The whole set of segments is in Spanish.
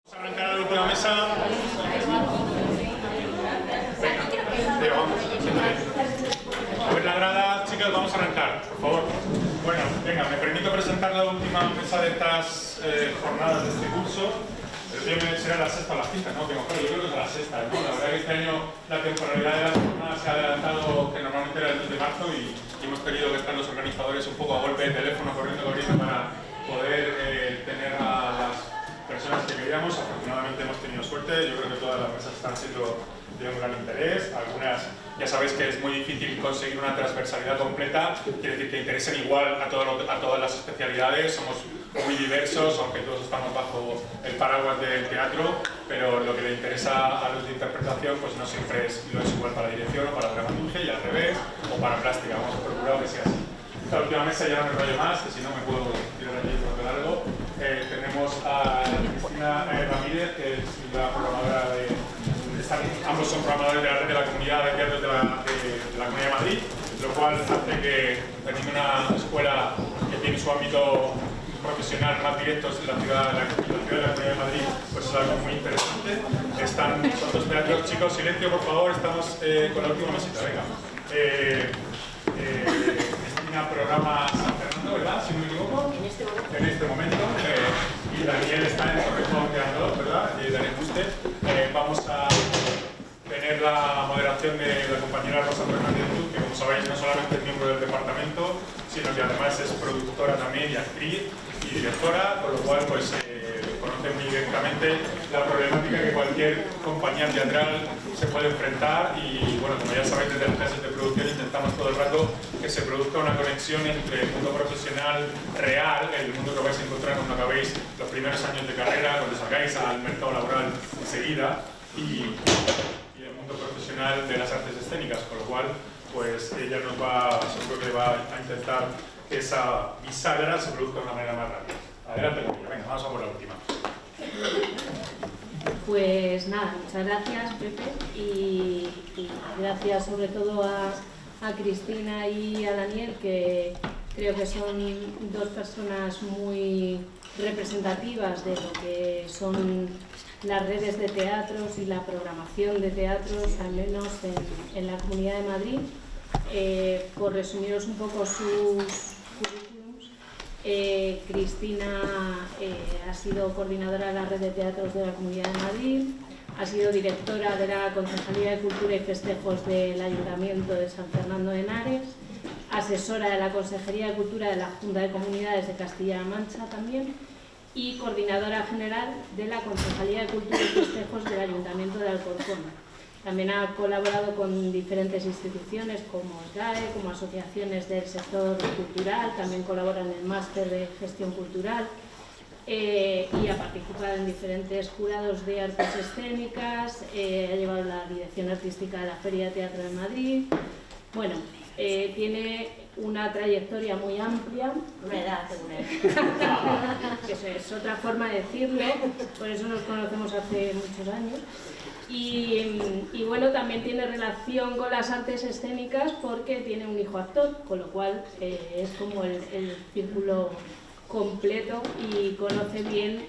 Vamos a arrancar la última mesa. Venga, vamos. A ver la grada, chicas, vamos a arrancar, por favor. Bueno, venga, me permito presentar la última mesa de estas jornadas de este curso. Será la sexta o la quinta, ¿no? Yo creo que es la sexta, ¿no? La verdad que este año la temporalidad de las jornadas se ha adelantado, que normalmente era el 2 de marzo, y hemos tenido que estar los organizadores un poco a golpe de teléfono, corriendo para poder tener a las personas que queríamos. Afortunadamente hemos tenido suerte. Yo creo que todas las mesas están siendo de un gran interés. Algunas, ya sabéis que es muy difícil conseguir una transversalidad completa, quiere decir que interesen igual a todas las especialidades. Somos muy diversos, aunque todos estamos bajo el paraguas del teatro, pero lo que le interesa a los de interpretación pues no siempre lo es igual para dirección o para dramaturgia, y al revés, o para plástica. Vamos a procurar que sea así. Esta última mesa ya no me enrollo más, que si no me puedo tirar allí por lo largo. Tenemos a Cristina Ramírez, que es la programadora ambos son programadores de la red de la comunidad de teatros de la Comunidad de Madrid, lo cual hace que teniendo una escuela que tiene su ámbito profesional más directo en la ciudad de la Comunidad de Madrid, pues es algo muy interesante. Son dos teatros. Chicos, silencio por favor, estamos con la última mesita, venga. Cristina programa San Fernando, ¿verdad? Si no me equivoco. En este momento. Y Daniel está en Torrejón Teatro, ¿verdad? Y Daniel Buste. Vamos a tener la moderación de la compañera Rosa Fernández, que como sabéis no solamente es miembro del departamento, sino que además es productora también y actriz y directora, con lo cual pues conoce muy directamente la problemática que cualquier compañía teatral se puede enfrentar. Y bueno, como ya sabéis, desde las clases de producción intentamos todo el rato que se produzca una conexión entre el mundo profesional real, el mundo que vais a encontrar cuando acabéis los primeros años de carrera, cuando salgáis al mercado laboral enseguida, y el mundo profesional de las artes escénicas, con lo cual pues ella seguro que va a intentar que esa bisagra se produzca de una manera más rápida. Adelante conmigo, venga, vamos a por la última. Pues nada, muchas gracias Pepe, y gracias sobre todo a Cristina y a Daniel, que creo que son dos personas muy representativas de lo que son las redes de teatros y la programación de teatros, al menos en la Comunidad de Madrid. Por resumiros un poco sus currículums, Cristina ha sido coordinadora de la red de teatros de la Comunidad de Madrid, ha sido directora de la Concejalía de Cultura y Festejos del Ayuntamiento de San Fernando de Henares, asesora de la Consejería de Cultura de la Junta de Comunidades de Castilla-La Mancha también, y coordinadora general de la Concejalía de Cultura y Festejos del Ayuntamiento de Alcorcón. También ha colaborado con diferentes instituciones como SGAE, como asociaciones del sector cultural, también colabora en el máster de gestión cultural, y ha participado en diferentes jurados de artes escénicas, ha llevado la dirección artística de la Feria de Teatro de Madrid. Bueno, tiene una trayectoria muy amplia. Una edad, que eso es otra forma de decirlo, por eso nos conocemos hace muchos años. Y bueno, también tiene relación con las artes escénicas porque tiene un hijo actor, con lo cual es como el círculo completo, y conoce bien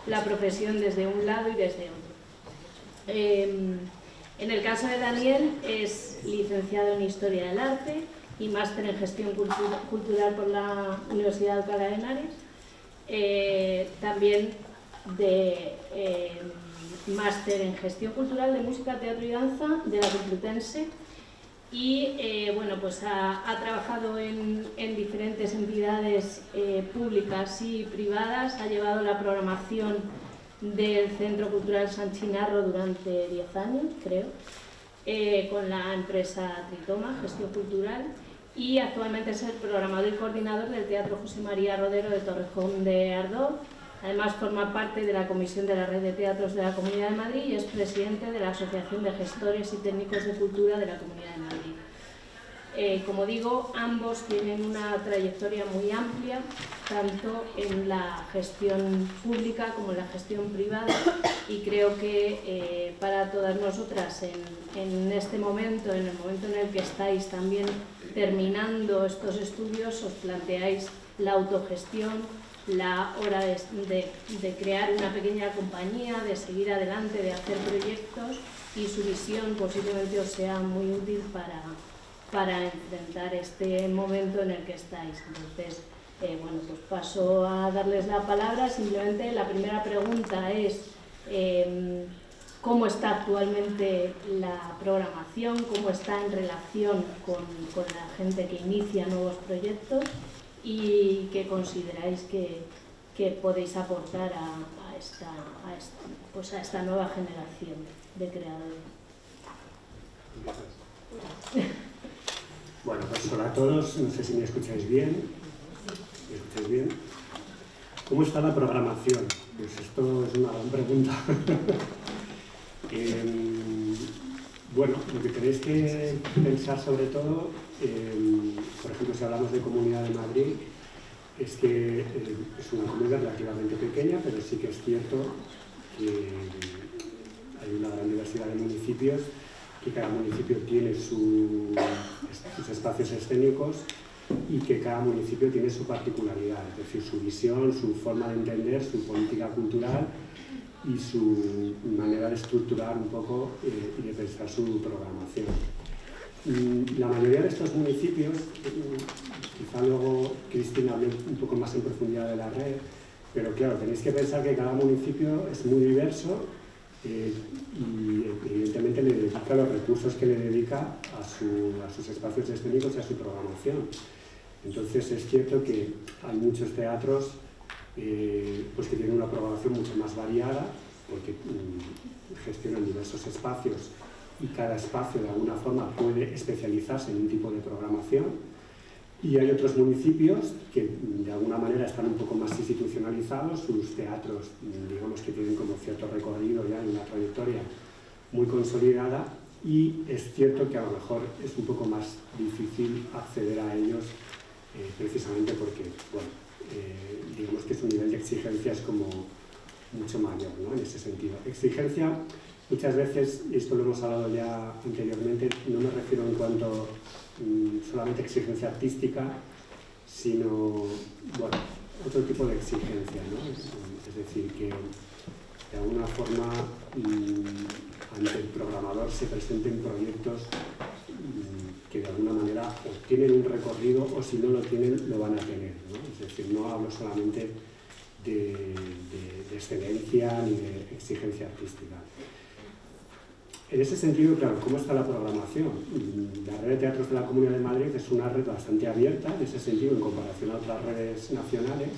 la profesión desde un lado y desde otro. En el caso de Daniel, es licenciado en Historia del Arte y máster en Gestión Cultural por la Universidad de Alcalá de Henares, también de máster en Gestión Cultural de Música, Teatro y Danza de la Complutense, y bueno, pues ha trabajado en diferentes entidades públicas y privadas, ha llevado la programación del Centro Cultural San Chinarro durante 10 años, creo, con la empresa Tritoma, Gestión Cultural, y actualmente es el programador y coordinador del Teatro José María Rodero de Torrejón de Ardoz. Además forma parte de la Comisión de la Red de Teatros de la Comunidad de Madrid y es presidente de la Asociación de Gestores y Técnicos de Cultura de la Comunidad de Madrid. Como digo, ambos tienen una trayectoria muy amplia, tanto en la gestión pública como en la gestión privada, y creo que para todas nosotras en este momento, en el momento en el que estáis también terminando estos estudios, os planteáis la autogestión, la hora de crear una pequeña compañía, de seguir adelante, de hacer proyectos, y su visión posiblemente os sea muy útil para enfrentar este momento en el que estáis. Entonces, bueno, pues paso a darles la palabra. Simplemente la primera pregunta es ¿cómo está actualmente la programación? ¿Cómo está en relación con la gente que inicia nuevos proyectos? ¿Y qué consideráis que podéis aportar a esta nueva generación de creadores? Bueno, pues hola a todos, no sé si me escucháis bien. ¿Me escucháis bien? ¿Cómo está la programación? Pues esto es una gran pregunta. Bueno, lo que tenéis que pensar sobre todo, por ejemplo, si hablamos de Comunidad de Madrid, es que es una comunidad relativamente pequeña, pero sí que es cierto que hay una gran diversidad de municipios, que cada municipio tiene sus espacios escénicos y que cada municipio tiene su particularidad, es decir, su visión, su forma de entender, su política cultural y su manera de estructurar un poco y de pensar su programación. La mayoría de estos municipios, quizá luego Cristina hable un poco más en profundidad de la red, pero claro, tenéis que pensar que cada municipio es muy diverso y evidentemente le dedica los recursos que le dedica a sus espacios escénicos y a su programación. Entonces es cierto que hay muchos teatros pues que tienen una programación mucho más variada porque gestionan diversos espacios y cada espacio de alguna forma puede especializarse en un tipo de programación, y hay otros municipios que de alguna manera están un poco más institucionalizados, sus teatros digamos que tienen como cierto recorrido ya en una trayectoria muy consolidada, y es cierto que a lo mejor es un poco más difícil acceder a ellos precisamente porque, bueno, digamos que su nivel de exigencia es como mucho mayor, ¿no? En ese sentido. Exigencia, muchas veces, y esto lo hemos hablado ya anteriormente, no me refiero en cuanto solamente a exigencia artística, sino, bueno, otro tipo de exigencia, ¿no? Es decir, que de alguna forma ante el programador se presenten proyectos que de alguna manera o tienen un recorrido o si no lo tienen lo van a tener, ¿no? Es decir, no hablo solamente de excelencia ni de exigencia artística. En ese sentido, claro, ¿cómo está la programación? La red de teatros de la Comunidad de Madrid es una red bastante abierta en ese sentido en comparación a otras redes nacionales,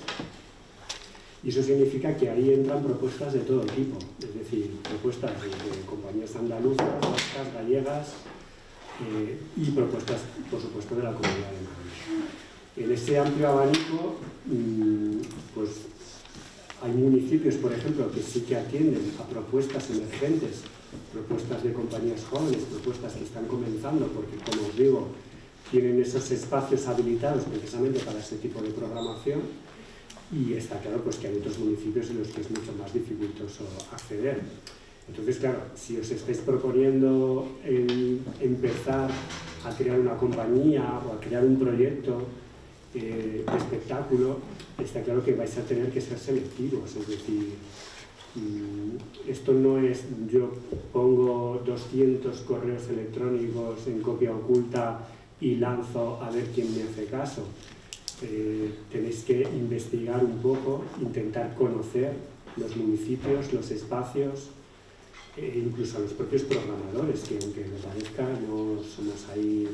y eso significa que ahí entran propuestas de todo tipo, es decir, propuestas de compañías andaluzas, vascas, gallegas, y propuestas, por supuesto, de la Comunidad de Madrid. En ese amplio abanico, pues hay municipios, por ejemplo, que sí que atienden a propuestas emergentes, propuestas de compañías jóvenes, propuestas que están comenzando, porque, como os digo, tienen esos espacios habilitados precisamente para ese tipo de programación, y está claro pues, que hay otros municipios en los que es mucho más dificultoso acceder. Entonces, claro, si os estáis proponiendo empezar a crear una compañía o a crear un proyecto de espectáculo, está claro que vais a tener que ser selectivos, es decir, esto no es yo pongo 200 correos electrónicos en copia oculta y lanzo a ver quién me hace caso. Tenéis que investigar un poco, intentar conocer los municipios, los espacios, incluso a los propios programadores, que aunque me parezca no somos ahí,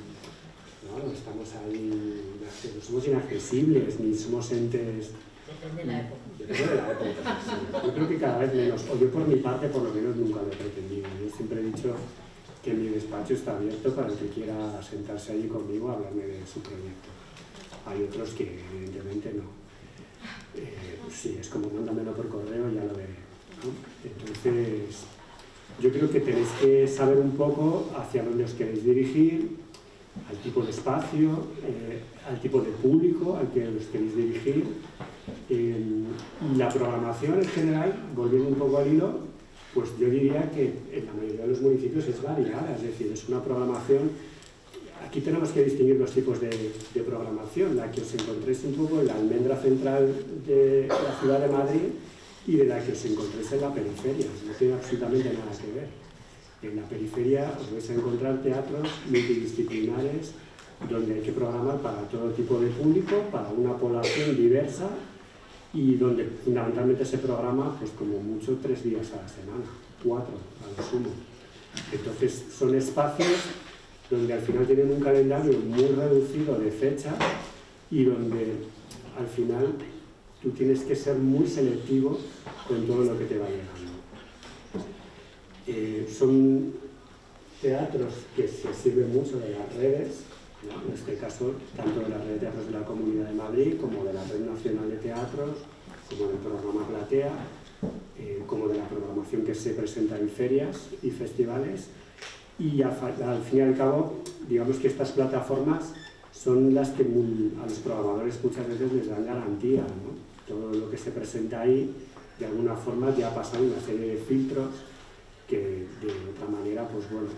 no estamos ahí, no somos inaccesibles, ni somos entes... Depende de la época. Depende de la época, sí. Yo creo que cada vez menos, o yo por mi parte por lo menos nunca lo he pretendido. Yo siempre he dicho que mi despacho está abierto para el que quiera sentarse allí conmigo a hablarme de su proyecto. Hay otros que evidentemente no. Sí, es como mándamelo por correo y ya lo veré, ¿no? Entonces, yo creo que tenéis que saber un poco hacia dónde os queréis dirigir, al tipo de espacio, al tipo de público al que os queréis dirigir. La programación en general, volviendo un poco al hilo, pues yo diría que en la mayoría de los municipios es variada, es decir, es una programación, aquí tenemos que distinguir los tipos de programación, la que os encontréis un poco en la almendra central de la ciudad de Madrid y de la que os encontréis en la periferia. No tiene absolutamente nada que ver. En la periferia os vais a encontrar teatros multidisciplinares donde hay que programar para todo tipo de público, para una población diversa y donde fundamentalmente se programa, pues como mucho, 3 días a la semana, 4 a lo sumo. Entonces son espacios donde al final tienen un calendario muy reducido de fechas y donde al final tú tienes que ser muy selectivo con todo lo que te va llegando. Son teatros que se sirven mucho de las redes, ¿no? En este caso tanto de la red de teatros de la Comunidad de Madrid como de la Red Nacional de Teatros, como del programa Platea, como de la programación que se presenta en ferias y festivales. Y al fin y al cabo, digamos que estas plataformas son las que a los programadores muchas veces les dan garantía, ¿no? Todo lo que se presenta ahí, de alguna forma, ya ha pasado una serie de filtros que de otra manera, pues bueno,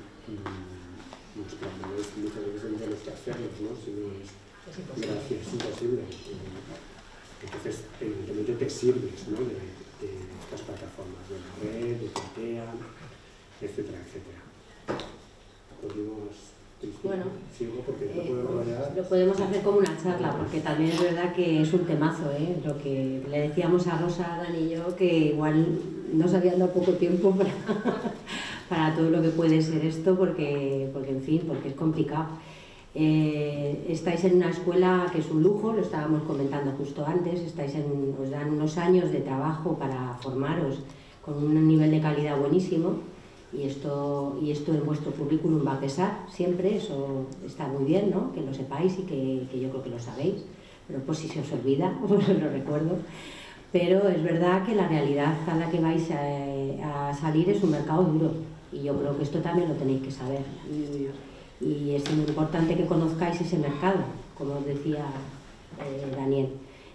los programadores muchas veces no tienen que hacerlos, ¿no? Si no es imposible. Entonces, evidentemente te sirves, ¿no? de estas plataformas, de la red, de Platea, etcétera, etcétera. Bueno, sigo porque no puedo rodear. Lo podemos hacer como una charla, porque también es verdad que es un temazo, ¿eh? Lo que le decíamos a Rosa, Dani y yo, que igual nos habían dado poco tiempo para todo lo que puede ser esto, porque en fin, porque es complicado. Estáis en una escuela que es un lujo, lo estábamos comentando justo antes, os dan unos años de trabajo para formaros con un nivel de calidad buenísimo. Y esto en vuestro currículum va a pesar siempre, eso está muy bien, ¿no? Que lo sepáis y que yo creo que lo sabéis, pero pues si se os olvida, pues os lo recuerdo. Pero es verdad que la realidad a la que vais a salir es un mercado duro y yo creo que esto también lo tenéis que saber. Y es muy importante que conozcáis ese mercado, como os decía Daniel,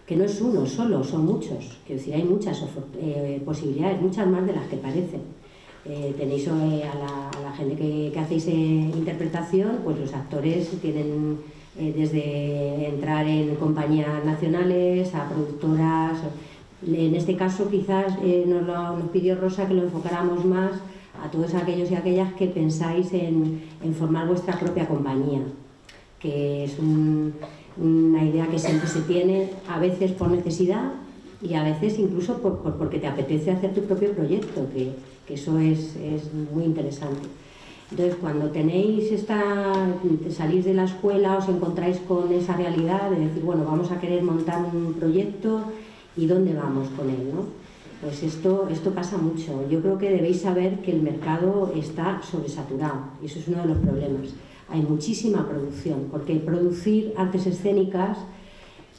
que no es uno solo, son muchos, quiero decir, hay muchas posibilidades, muchas más de las que parecen. Tenéis a la gente que hacéis interpretación, pues los actores tienen desde entrar en compañías nacionales a productoras. En este caso quizás nos pidió Rosa que lo enfocáramos más a todos aquellos y aquellas que pensáis en formar vuestra propia compañía, que es una idea que siempre se tiene, a veces por necesidad y a veces incluso porque te apetece hacer tu propio proyecto, que eso es muy interesante. Entonces, cuando salís de la escuela, os encontráis con esa realidad de decir, bueno, vamos a querer montar un proyecto y ¿dónde vamos con él, no? Pues esto pasa mucho. Yo creo que debéis saber que el mercado está sobresaturado y eso es uno de los problemas. Hay muchísima producción, porque producir artes escénicas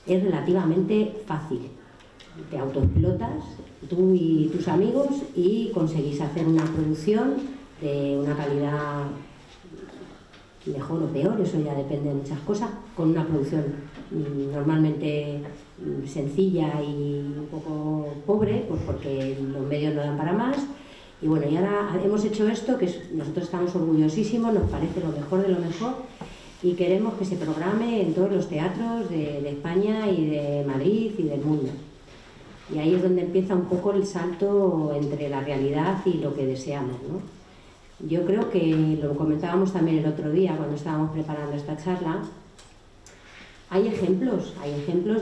es relativamente fácil. Te autoexplotas, tú y tus amigos, y conseguís hacer una producción de una calidad mejor o peor, eso ya depende de muchas cosas, con una producción normalmente sencilla y un poco pobre, pues porque los medios no dan para más. Y bueno, y ahora hemos hecho esto, que nosotros estamos orgullosísimos, nos parece lo mejor de lo mejor, y queremos que se programe en todos los teatros de España y de Madrid y del mundo. Y ahí es donde empieza un poco el salto entre la realidad y lo que deseamos, ¿no? Yo creo que lo comentábamos también el otro día cuando estábamos preparando esta charla. Hay ejemplos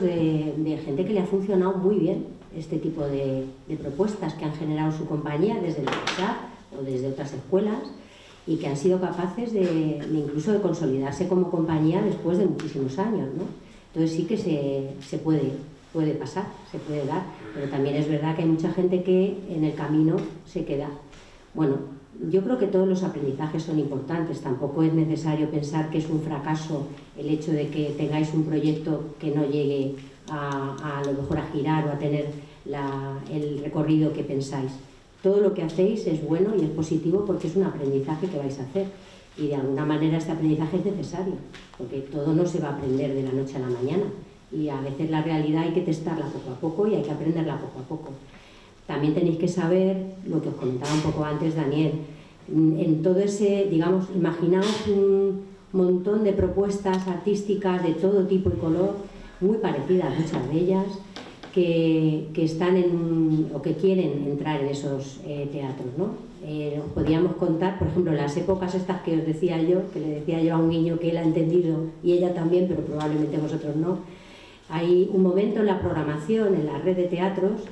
de gente que le ha funcionado muy bien este tipo de propuestas que han generado su compañía desde el CESAR o desde otras escuelas y que han sido capaces incluso de consolidarse como compañía después de muchísimos años, ¿no? Entonces sí que se puede pasar, se puede dar, pero también es verdad que hay mucha gente que en el camino se queda. Bueno, yo creo que todos los aprendizajes son importantes, tampoco es necesario pensar que es un fracaso el hecho de que tengáis un proyecto que no llegue a lo mejor a girar o a tener el recorrido que pensáis. Todo lo que hacéis es bueno y es positivo porque es un aprendizaje que vais a hacer y de alguna manera este aprendizaje es necesario, porque todo no se va a aprender de la noche a la mañana. Y a veces la realidad hay que testarla poco a poco y hay que aprenderla poco a poco. También tenéis que saber, lo que os comentaba un poco antes Daniel, en todo ese, digamos, imaginaos montón de propuestas artísticas de todo tipo y color, muy parecidas muchas de ellas, que están o que quieren entrar en esos teatros, ¿no? Podríamos contar, por ejemplo, las épocas estas que os decía yo, que le decía yo a un niño que él ha entendido y ella también, pero probablemente vosotros no. Hay un momento en la programación, en la red de teatros,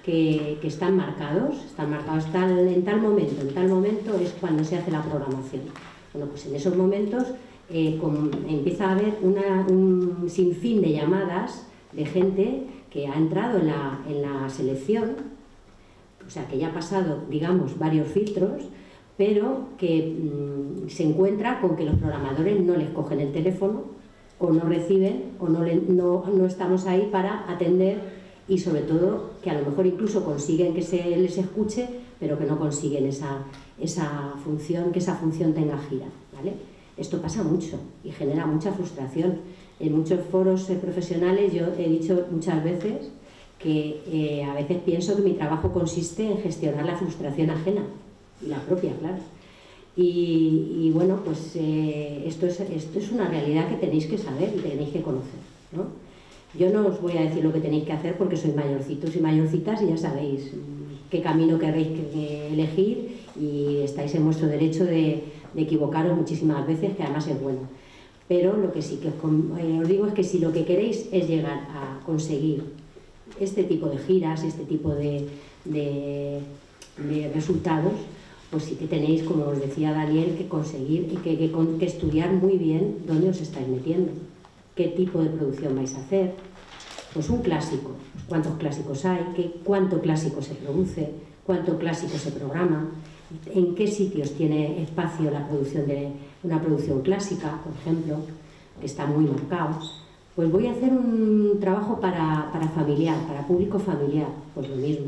que están marcados en tal momento es cuando se hace la programación. Bueno, pues en esos momentos empieza a haber un sinfín de llamadas de gente que ha entrado en la selección, o sea, que ya ha pasado, digamos, varios filtros, pero que se encuentra con que los programadores no les cogen el teléfono, o no reciben, o no estamos ahí para atender, y sobre todo que a lo mejor incluso consiguen que se les escuche, pero que no consiguen esa función, que esa función tenga gira, ¿vale? Esto pasa mucho y genera mucha frustración. En muchos foros profesionales yo he dicho muchas veces que a veces pienso que mi trabajo consiste en gestionar la frustración ajena, y la propia, claro. Y bueno, pues esto es una realidad que tenéis que saber y tenéis que conocer, ¿no? Yo no os voy a decir lo que tenéis que hacer porque sois mayorcitos y mayorcitas y ya sabéis qué camino querréis elegir, y estáis en vuestro derecho de equivocaros muchísimas veces, que además es bueno. Pero lo que sí que os digo es que si lo que queréis es llegar a conseguir este tipo de giras, este tipo de resultados, pues sí que tenéis, como os decía Daniel, que conseguir y que estudiar muy bien dónde os estáis metiendo, qué tipo de producción vais a hacer. Pues un clásico, cuántos clásicos hay, cuánto clásico se produce, cuánto clásico se programa, en qué sitios tiene espacio la producción de una producción clásica, por ejemplo, que está muy marcado. Pues voy a hacer un trabajo para familiar, para público familiar, pues lo mismo.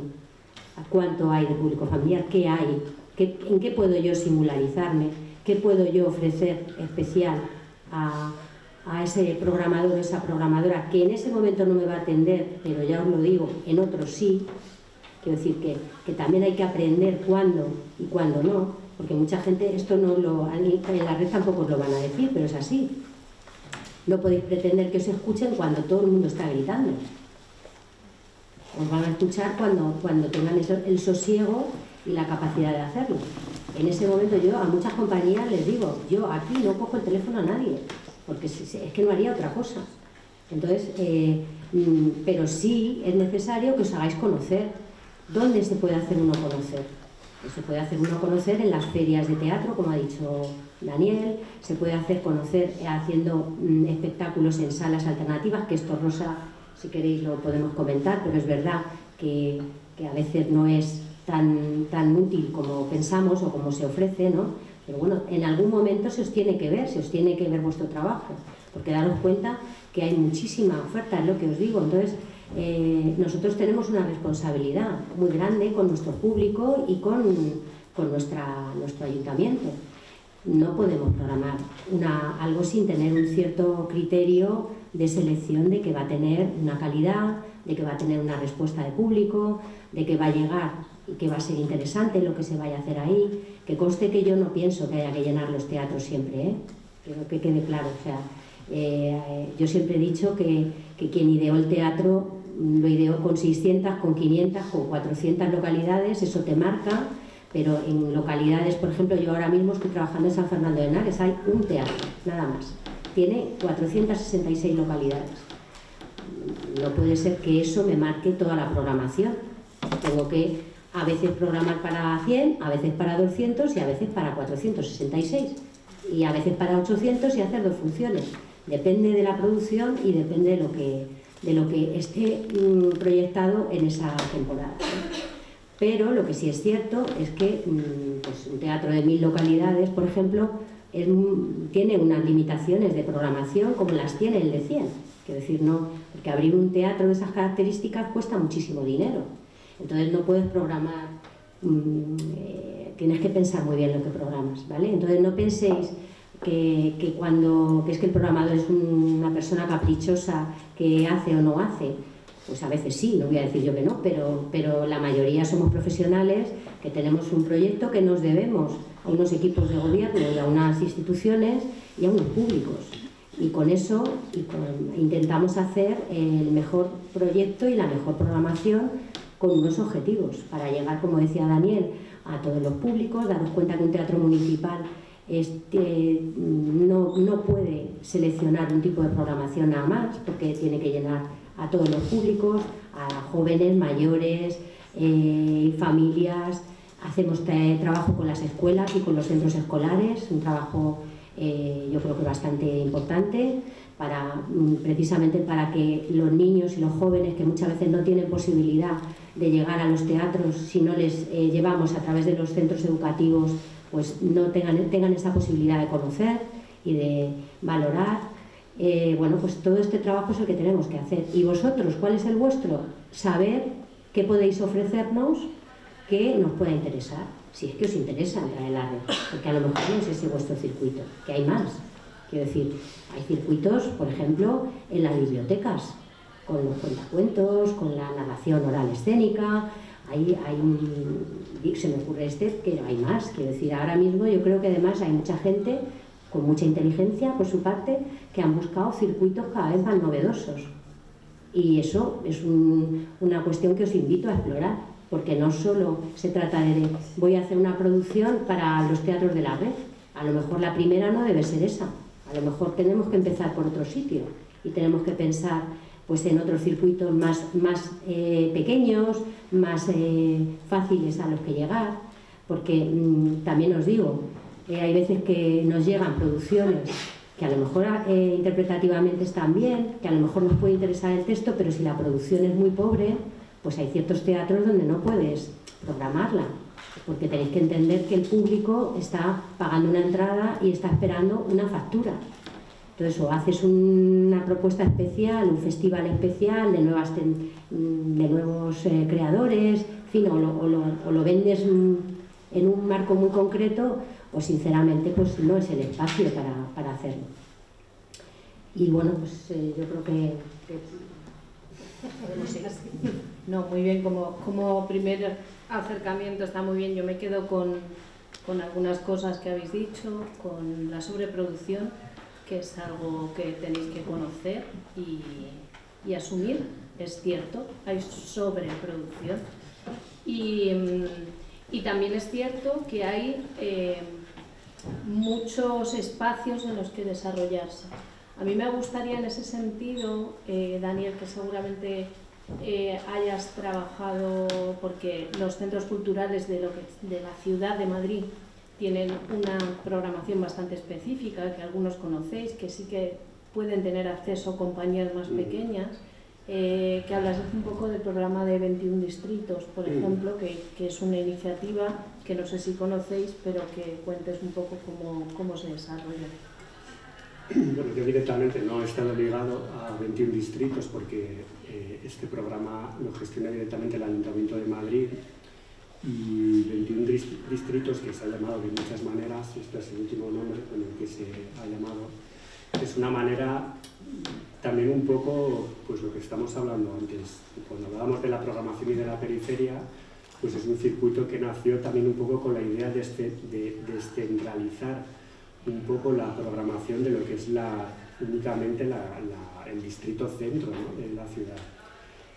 ¿Cuánto hay de público familiar? ¿Qué hay? ¿En qué puedo yo singularizarme? ¿Qué puedo yo ofrecer especial a ese programador, esa programadora, que en ese momento no me va a atender, pero ya os lo digo, en otros sí? Quiero decir que también hay que aprender cuándo y cuándo no, porque mucha gente, esto en la red tampoco os lo van a decir, pero es así. No podéis pretender que os escuchen cuando todo el mundo está gritando. Os van a escuchar cuando tengan el sosiego y la capacidad de hacerlo. En ese momento yo a muchas compañías les digo, yo aquí no cojo el teléfono a nadie, porque es que no haría otra cosa. Entonces, pero sí es necesario que os hagáis conocer. ¿Dónde se puede hacer uno conocer? Pues se puede hacer uno conocer en las ferias de teatro, como ha dicho Daniel, se puede hacer conocer haciendo espectáculos en salas alternativas, que esto, Rosa, si queréis lo podemos comentar, pero es verdad que a veces no es tan útil como pensamos o como se ofrece, ¿no? Pero bueno, en algún momento se os tiene que ver vuestro trabajo, porque daros cuenta que hay muchísima oferta, es lo que os digo. Entonces, nosotros tenemos una responsabilidad muy grande con nuestro público y con nuestro ayuntamiento. No podemos programar algo sin tener un cierto criterio de selección de que va a tener una calidad, de que va a tener una respuesta de público, de que va a llegar y que va a ser interesante lo que se vaya a hacer ahí. Que conste que yo no pienso que haya que llenar los teatros siempre, ¿eh? Quiero que quede claro. O sea, yo siempre he dicho que quien ideó el teatro lo ideó con 600, con 500, con 400 localidades, eso te marca, pero en localidades, por ejemplo, yo ahora mismo estoy trabajando en San Fernando de Henares, hay un teatro, nada más. Tiene 466 localidades. No puede ser que eso me marque toda la programación. Tengo que a veces programar para 100, a veces para 200 y a veces para 466. Y a veces para 800 y hacer dos funciones. Depende de la producción y depende de lo que esté proyectado en esa temporada. Pero lo que sí es cierto es que pues, un teatro de 1000 localidades, por ejemplo, tiene unas limitaciones de programación como las tiene el de 100. Quiero decir, no, porque abrir un teatro de esas características cuesta muchísimo dinero. Entonces no puedes programar, tienes que pensar muy bien lo que programas, ¿vale? Entonces no penséis que es que el programador es una persona caprichosa que hace o no hace. Pues a veces sí, no voy a decir yo que no, pero la mayoría somos profesionales que tenemos un proyecto que nos debemos a unos equipos de gobierno y a unas instituciones y a unos públicos. Y con eso intentamos hacer el mejor proyecto y la mejor programación con unos objetivos para llegar, como decía Daniel, a todos los públicos, daros cuenta que un teatro municipal no puede seleccionar un tipo de programación nada más, porque tiene que llenar a todos los públicos, a jóvenes, mayores, familias. Hacemos trabajo con las escuelas y con los centros escolares, un trabajo yo creo que bastante importante, precisamente para que los niños y los jóvenes que muchas veces no tienen posibilidad de llegar a los teatros, si no les llevamos a través de los centros educativos, pues no tengan esa posibilidad de conocer y de valorar. Bueno, pues todo este trabajo es el que tenemos que hacer. ¿Y vosotros, cuál es el vuestro? Saber qué podéis ofrecernos que nos pueda interesar, si es que os interesa entrar en la red, porque a lo mejor no es ese vuestro circuito, que hay más. Quiero decir, hay circuitos, por ejemplo, en las bibliotecas, con los cuentacuentos, con la narración oral escénica, se me ocurre que hay más. Quiero decir, ahora mismo yo creo que además hay mucha gente con mucha inteligencia por su parte que han buscado circuitos cada vez más novedosos. Y eso es una cuestión que os invito a explorar, porque no solo se trata de voy a hacer una producción para los teatros de la red. A lo mejor la primera no debe ser esa. A lo mejor tenemos que empezar por otro sitio y tenemos que pensar pues en otros circuitos más pequeños, más fáciles a los que llegar, porque también os digo, hay veces que nos llegan producciones que a lo mejor interpretativamente están bien, que a lo mejor nos puede interesar el texto, pero si la producción es muy pobre, pues hay ciertos teatros donde no puedes programarla, porque tenéis que entender que el público está pagando una entrada y está esperando una factura. Entonces, o haces una propuesta especial, un festival especial de nuevos creadores, en fin, o lo vendes en un marco muy concreto, o sinceramente pues no es el espacio para hacerlo. Y bueno, pues yo creo que podemos seguir así. No, muy bien, como primer acercamiento está muy bien. Yo me quedo con algunas cosas que habéis dicho, con la sobreproducción, que es algo que tenéis que conocer y asumir. Es cierto, hay sobreproducción. Y también es cierto que hay muchos espacios en los que desarrollarse. A mí me gustaría en ese sentido, Daniel, que seguramente hayas trabajado, porque los centros culturales de la ciudad de Madrid tienen una programación bastante específica, que algunos conocéis, que sí que pueden tener acceso a compañías más pequeñas, que hablas un poco del programa de 21 distritos, por ejemplo, que es una iniciativa que no sé si conocéis, pero que cuentes un poco cómo se desarrolla. Bueno, yo directamente no he estado ligado a 21 distritos porque este programa lo gestiona directamente el Ayuntamiento de Madrid, y 21 distritos, que se ha llamado de muchas maneras, este es el último nombre con el que se ha llamado, es una manera también un poco, pues lo que estamos hablando antes, cuando hablábamos de la programación y de la periferia, pues es un circuito que nació también un poco con la idea de descentralizar un poco la programación de lo que es únicamente el distrito centro, ¿no?, de la ciudad.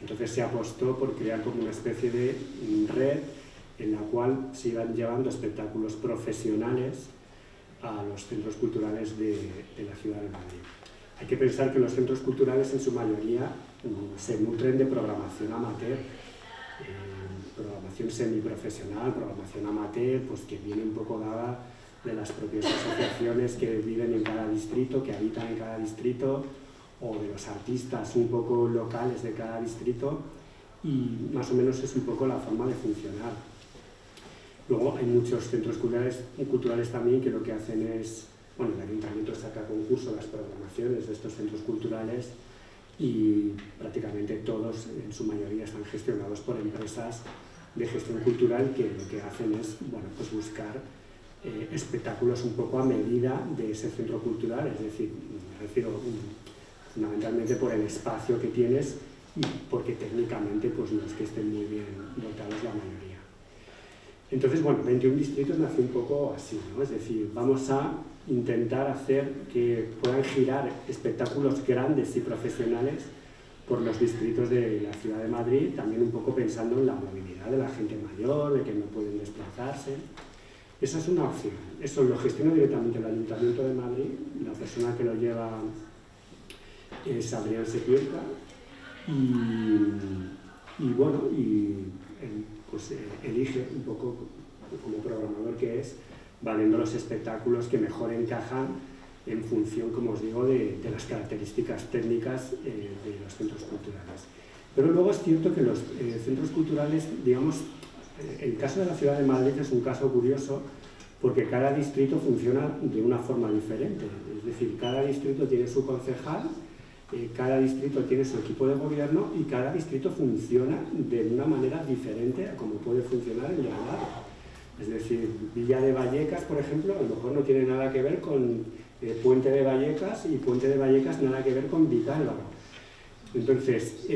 Entonces se apostó por crear como una especie de red en la cual se iban llevando espectáculos profesionales a los centros culturales de la ciudad de Madrid. Hay que pensar que los centros culturales en su mayoría se nutren de programación amateur, programación semiprofesional, programación amateur, pues que viene un poco dada de las propias asociaciones que viven en cada distrito, que habitan en cada distrito, o de los artistas un poco locales de cada distrito, y más o menos es un poco la forma de funcionar. Luego hay muchos centros culturales también que lo que hacen es, bueno, el Ayuntamiento saca a concurso las programaciones de estos centros culturales y prácticamente todos, en su mayoría, están gestionados por empresas de gestión cultural que lo que hacen es, bueno, pues buscar espectáculos un poco a medida de ese centro cultural, es decir, me refiero fundamentalmente por el espacio que tienes y porque técnicamente pues no es que estén muy bien dotados la mayoría. Entonces, bueno, 21 distritos nació un poco así, ¿no? Es decir, vamos a intentar hacer que puedan girar espectáculos grandes y profesionales por los distritos de la Ciudad de Madrid, también un poco pensando en la movilidad de la gente mayor, de que no pueden desplazarse. Esa es una opción. Eso lo gestiona directamente el Ayuntamiento de Madrid, la persona que lo lleva es Adrián Secuelca, y bueno, él, pues, elige un poco como programador que es, valiendo los espectáculos que mejor encajan en función, como os digo, de las características técnicas de los centros culturales. Pero luego es cierto que los centros culturales, digamos, el caso de la Ciudad de Madrid es un caso curioso porque cada distrito funciona de una forma diferente. Es decir, cada distrito tiene su concejal, cada distrito tiene su equipo de gobierno y cada distrito funciona de una manera diferente a como puede funcionar el de al lado. Es decir, Villa de Vallecas, por ejemplo, a lo mejor no tiene nada que ver con Puente de Vallecas y Puente de Vallecas nada que ver con Vicálvaro. Entonces,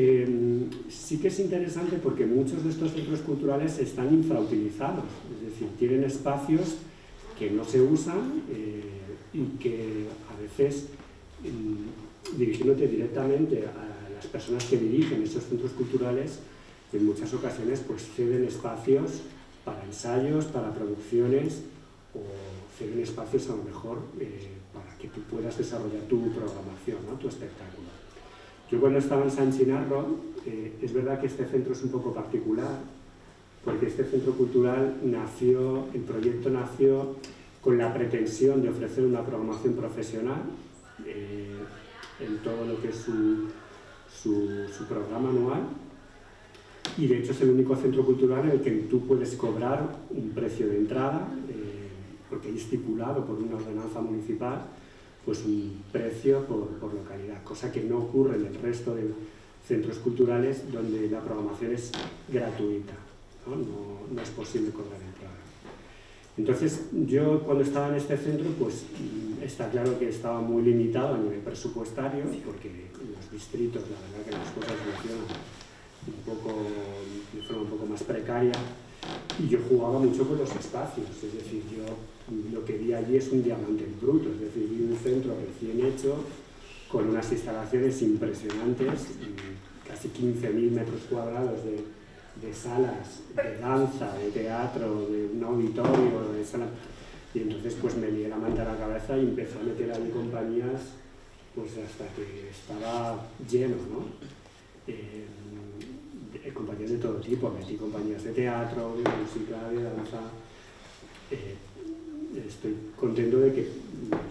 sí que es interesante porque muchos de estos centros culturales están infrautilizados, es decir, tienen espacios que no se usan y que a veces, dirigiéndote directamente a las personas que dirigen esos centros culturales, en muchas ocasiones pues ceden espacios para ensayos, para producciones o ceden espacios a lo mejor para que tú puedas desarrollar tu programación, ¿no? Tu espectáculo. Yo cuando estaba en San Chinarro, es verdad que este centro es un poco particular, porque este centro cultural nació, el proyecto nació con la pretensión de ofrecer una programación profesional en todo lo que es su programa anual, y de hecho es el único centro cultural en el que tú puedes cobrar un precio de entrada, porque hay estipulado por una ordenanza municipal pues un precio por localidad, cosa que no ocurre en el resto de centros culturales donde la programación es gratuita, ¿no? No es posible cobrar entrada. Entonces, yo cuando estaba en este centro, pues está claro que estaba muy limitado a nivel presupuestario, porque los distritos, la verdad que las cosas funcionan de forma un poco más precaria, y yo jugaba mucho con los espacios, es decir, yo lo que vi allí es un diamante en bruto, es decir, vi un centro recién hecho, con unas instalaciones impresionantes, casi 15.000 metros cuadrados de salas, de danza, de teatro, de un auditorio, de sala. Y entonces pues me lié la manta a la cabeza y empecé a meter ahí compañías pues hasta que estaba lleno, ¿no? Compañías de todo tipo, metí compañías de teatro, de música, de danza. Estoy contento de que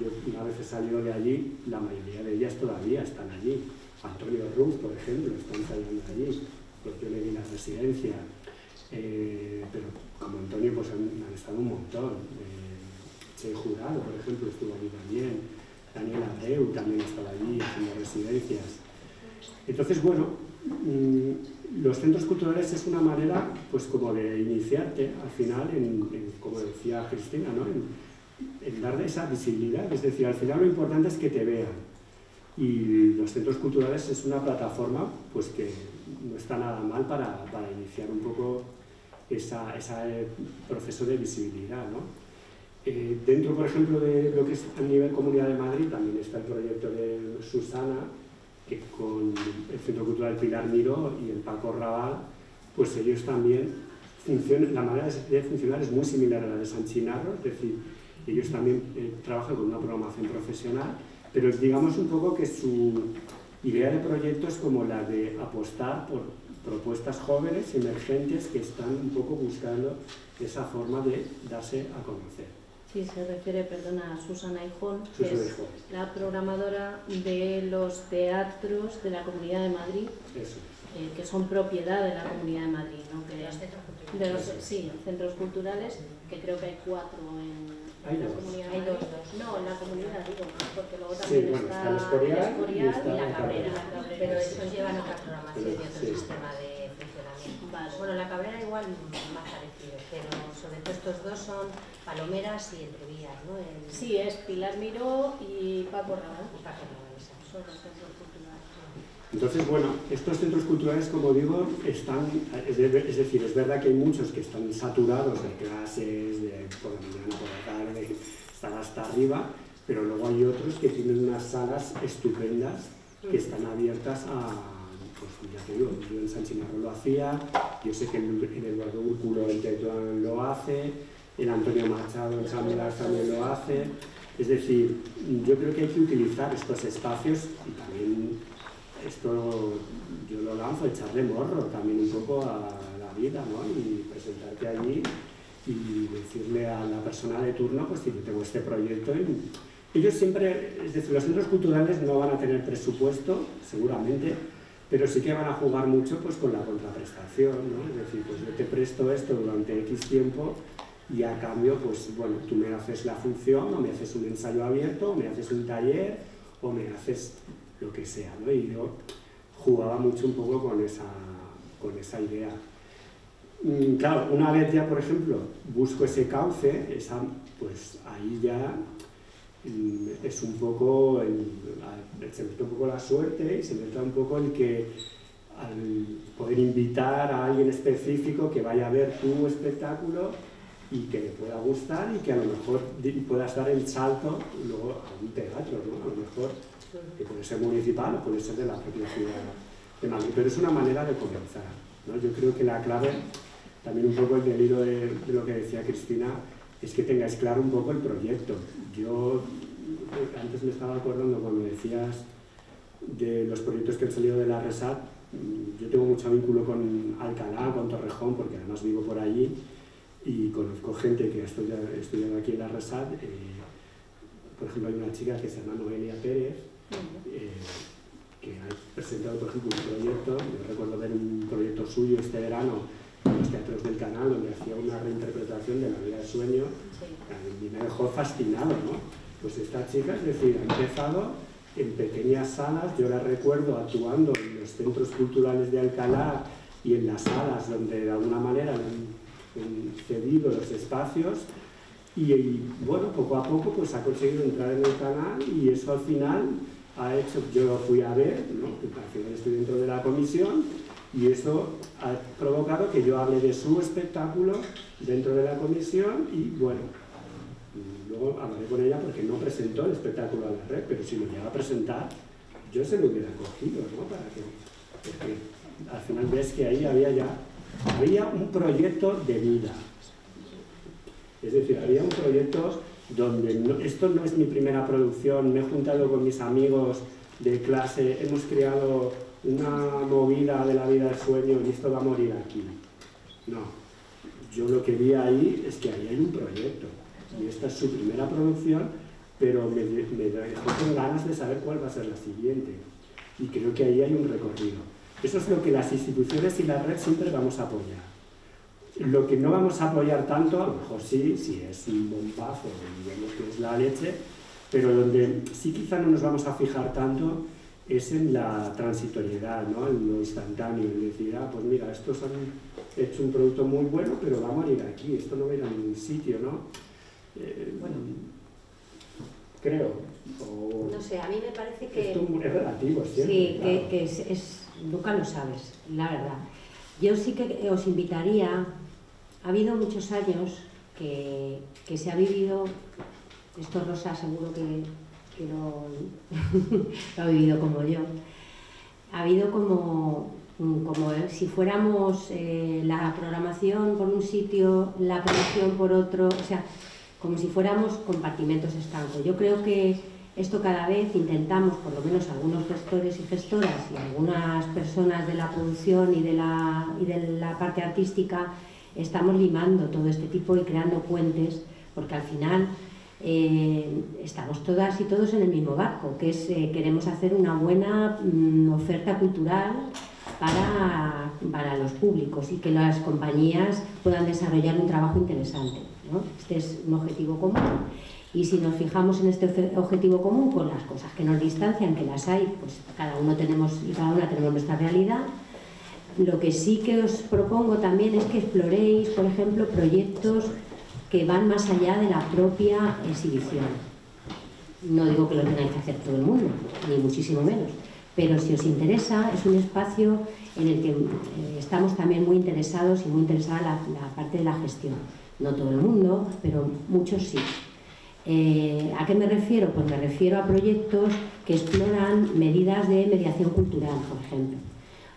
yo, una vez he salido de allí, la mayoría de ellas todavía están allí. Antonio Ruz, por ejemplo, está ensayando allí, pues yo le di la residencia. Pero como Antonio pues han estado un montón. Che Jurado, por ejemplo, estuvo allí también. Daniel Abreu también estaba allí haciendo residencias. Entonces, bueno, los centros culturales es una manera pues como de iniciarte al final como decía Cristina, ¿no? en darle esa visibilidad, es decir, al final lo importante es que te vean, y los centros culturales es una plataforma pues que no está nada mal para iniciar un poco ese proceso de visibilidad, ¿no? Dentro, por ejemplo, de lo que es a nivel Comunidad de Madrid también está el proyecto de Susana, que con el Centro Cultural Pilar Miró y el Paco Raval, pues ellos también funcionan, la manera de funcionar es muy similar a la de San Chinarro, es decir, ellos también trabajan con una programación profesional, pero digamos un poco que su idea de proyecto es como la de apostar por propuestas jóvenes, emergentes, que están un poco buscando esa forma de darse a conocer. Sí, se refiere, perdona, a Susana Hijón, que es la programadora de los teatros de la Comunidad de Madrid, que son propiedad de la Comunidad de Madrid, ¿no? Que de los centros culturales, que creo que hay 4 en la Comunidad de Madrid. No, en la comunidad, digo, porque luego también está el Escorial y la Cabrera. Pero estos llevan otra programación y otro sistema de funcionamiento. Vale. Bueno, la Cabrera igual más parecido, pero sobre todo estos dos son Palomeras y Entrevías, ¿no? Sí, es Pilar Miró y Paco Raval. Paco Raval, exacto. Son los centros culturales. Entonces, bueno, estos centros culturales, como digo, están, es decir, es verdad que hay muchos que están saturados de clases, de por la mañana, por la tarde, están hasta arriba, pero luego hay otros que tienen unas salas estupendas que están abiertas a, pues ya te digo, yo en San Chinarro lo hacía, yo sé que en Eduardo Úrculo en Tetuán lo hace, el Antonio Machado en San Blas también lo hace. Es decir, yo creo que hay que utilizar estos espacios y también esto yo lo lanzo, echarle morro también un poco a la vida, ¿no? Y presentarte allí y decirle a la persona de turno, pues yo tengo este proyecto. Y ellos siempre, es decir, los centros culturales no van a tener presupuesto, seguramente, pero sí que van a jugar mucho pues con la contraprestación, ¿no? Es decir, pues yo te presto esto durante X tiempo y a cambio, pues bueno, tú me haces la función, o me haces un ensayo abierto, o me haces un taller, o me haces lo que sea, ¿no? Y yo jugaba mucho un poco con esa idea. Claro, una vez ya, por ejemplo, busco ese cauce, pues ahí ya es un poco, se mete un poco la suerte y se mete un poco el que al poder invitar a alguien específico que vaya a ver tu espectáculo y que le pueda gustar y que a lo mejor puedas dar el salto luego a un teatro, ¿no? A lo mejor que puede ser municipal o puede ser de la propia ciudad de Madrid, pero es una manera de comenzar, ¿no? Yo creo que la clave, también un poco el hilo de lo que decía Cristina, es que tengáis claro un poco el proyecto. Yo antes me estaba acordando cuando decías de los proyectos que han salido de la RESAT, yo tengo mucho vínculo con Alcalá, con Torrejón, porque además vivo por allí y conozco gente que ha estudiado aquí en la RESAT. Por ejemplo, hay una chica que se llama Noelia Pérez, que ha presentado, por ejemplo, un proyecto. Yo recuerdo ver un proyecto suyo este verano en los teatros del Canal, donde hacía una reinterpretación de La vida de sueño, y me dejó fascinado, ¿no? Pues esta chica, es decir, ha empezado en pequeñas salas. Yo la recuerdo actuando en los centros culturales de Alcalá y en las salas donde de alguna manera han cedido los espacios. Y bueno, poco a poco pues ha conseguido entrar en el Canal y eso al final ha hecho, yo lo fui a ver, ¿no? Al final estoy dentro de la comisión y eso ha provocado que yo hable de su espectáculo dentro de la comisión y bueno, luego hablaré con ella porque no presentó el espectáculo a la red, pero si lo llegaba a presentar, yo se lo hubiera cogido, ¿no? Porque al final ves que ahí había un proyecto de vida. Es decir, había un proyecto donde esto no es mi primera producción, me he juntado con mis amigos de clase, hemos creado una movida de la vida del sueño y esto va a morir aquí. No, yo lo que vi ahí es que ahí hay un proyecto y esta es su primera producción, pero me dejó con ganas de saber cuál va a ser la siguiente y creo que ahí hay un recorrido. Eso es lo que las instituciones y la red siempre vamos a apoyar. Lo que no vamos a apoyar tanto, a lo mejor sí, si es un bombazo, digamos que es la leche, pero donde sí quizá no nos vamos a fijar tanto es en la transitoriedad, ¿no? En lo instantáneo, en decir, pues mira, estos han hecho un producto muy bueno, pero va a morir aquí, esto no va a ir a ningún sitio, ¿no? Bueno, creo. No sé, a mí me parece que... Esto es relativo, siempre. Sí, claro. que nunca lo sabes, la verdad. Yo sí que os invitaría, ha habido muchos años que se ha vivido, esto Rosa seguro que lo ha vivido como yo, ha habido como si fuéramos la programación por un sitio, la producción por otro, o sea, como si fuéramos compartimentos estancos. Yo creo que esto cada vez intentamos, por lo menos algunos gestores y gestoras y algunas personas de la producción y de la parte artística, estamos limando todo este tipo y creando puentes, porque al final estamos todas y todos en el mismo barco, que es queremos hacer una buena oferta cultural para los públicos y que las compañías puedan desarrollar un trabajo interesante, ¿no? Este es un objetivo común. Y si nos fijamos en este objetivo común con las cosas que nos distancian, que las hay, pues cada uno tenemos y cada una tenemos nuestra realidad. Lo que sí que os propongo también es que exploréis, por ejemplo, proyectos que van más allá de la propia exhibición. No digo que lo tengáis que hacer todo el mundo, ni muchísimo menos, Pero si os interesa, es un espacio en el que estamos también muy interesados y muy interesada la parte de la gestión. No todo el mundo, pero muchos sí. ¿A qué me refiero? Pues me refiero a proyectos que exploran medidas de mediación cultural, por ejemplo.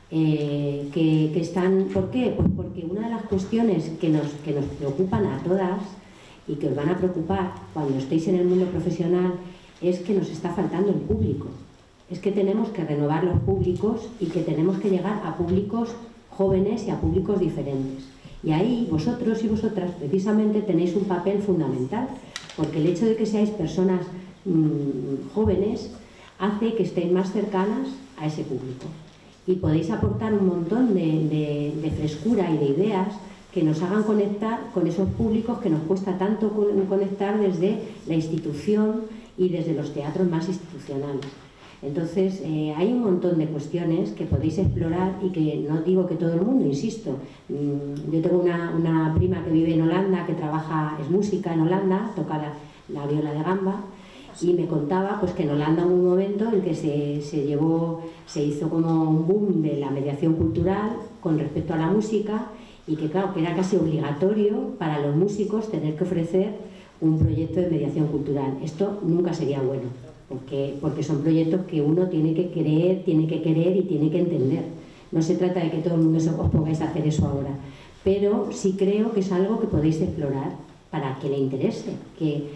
Que están, ¿por qué? Pues porque una de las cuestiones que nos preocupan a todas y que os van a preocupar cuando estéis en el mundo profesional es que nos está faltando el público. Es que tenemos que renovar los públicos y que tenemos que llegar a públicos jóvenes y a públicos diferentes. Y ahí vosotros y vosotras precisamente tenéis un papel fundamental, porque el hecho de que seáis personas jóvenes hace que estéis más cercanas a ese público. Y podéis aportar un montón de frescura y de ideas que nos hagan conectar con esos públicos que nos cuesta tanto conectar desde la institución y desde los teatros más institucionales. Entonces, hay un montón de cuestiones que podéis explorar y que no digo que todo el mundo, insisto. Yo tengo una prima que vive en Holanda, que es música en Holanda, toca la viola de gamba, y me contaba pues, que en Holanda hubo un momento en que se hizo como un boom de la mediación cultural con respecto a la música y que, claro, que era casi obligatorio para los músicos tener que ofrecer un proyecto de mediación cultural. Esto nunca sería bueno. Porque son proyectos que uno tiene que querer y tiene que entender. No se trata de que todo el mundo os pongáis a hacer eso ahora, pero sí creo que es algo que podéis explorar para que le interese. Que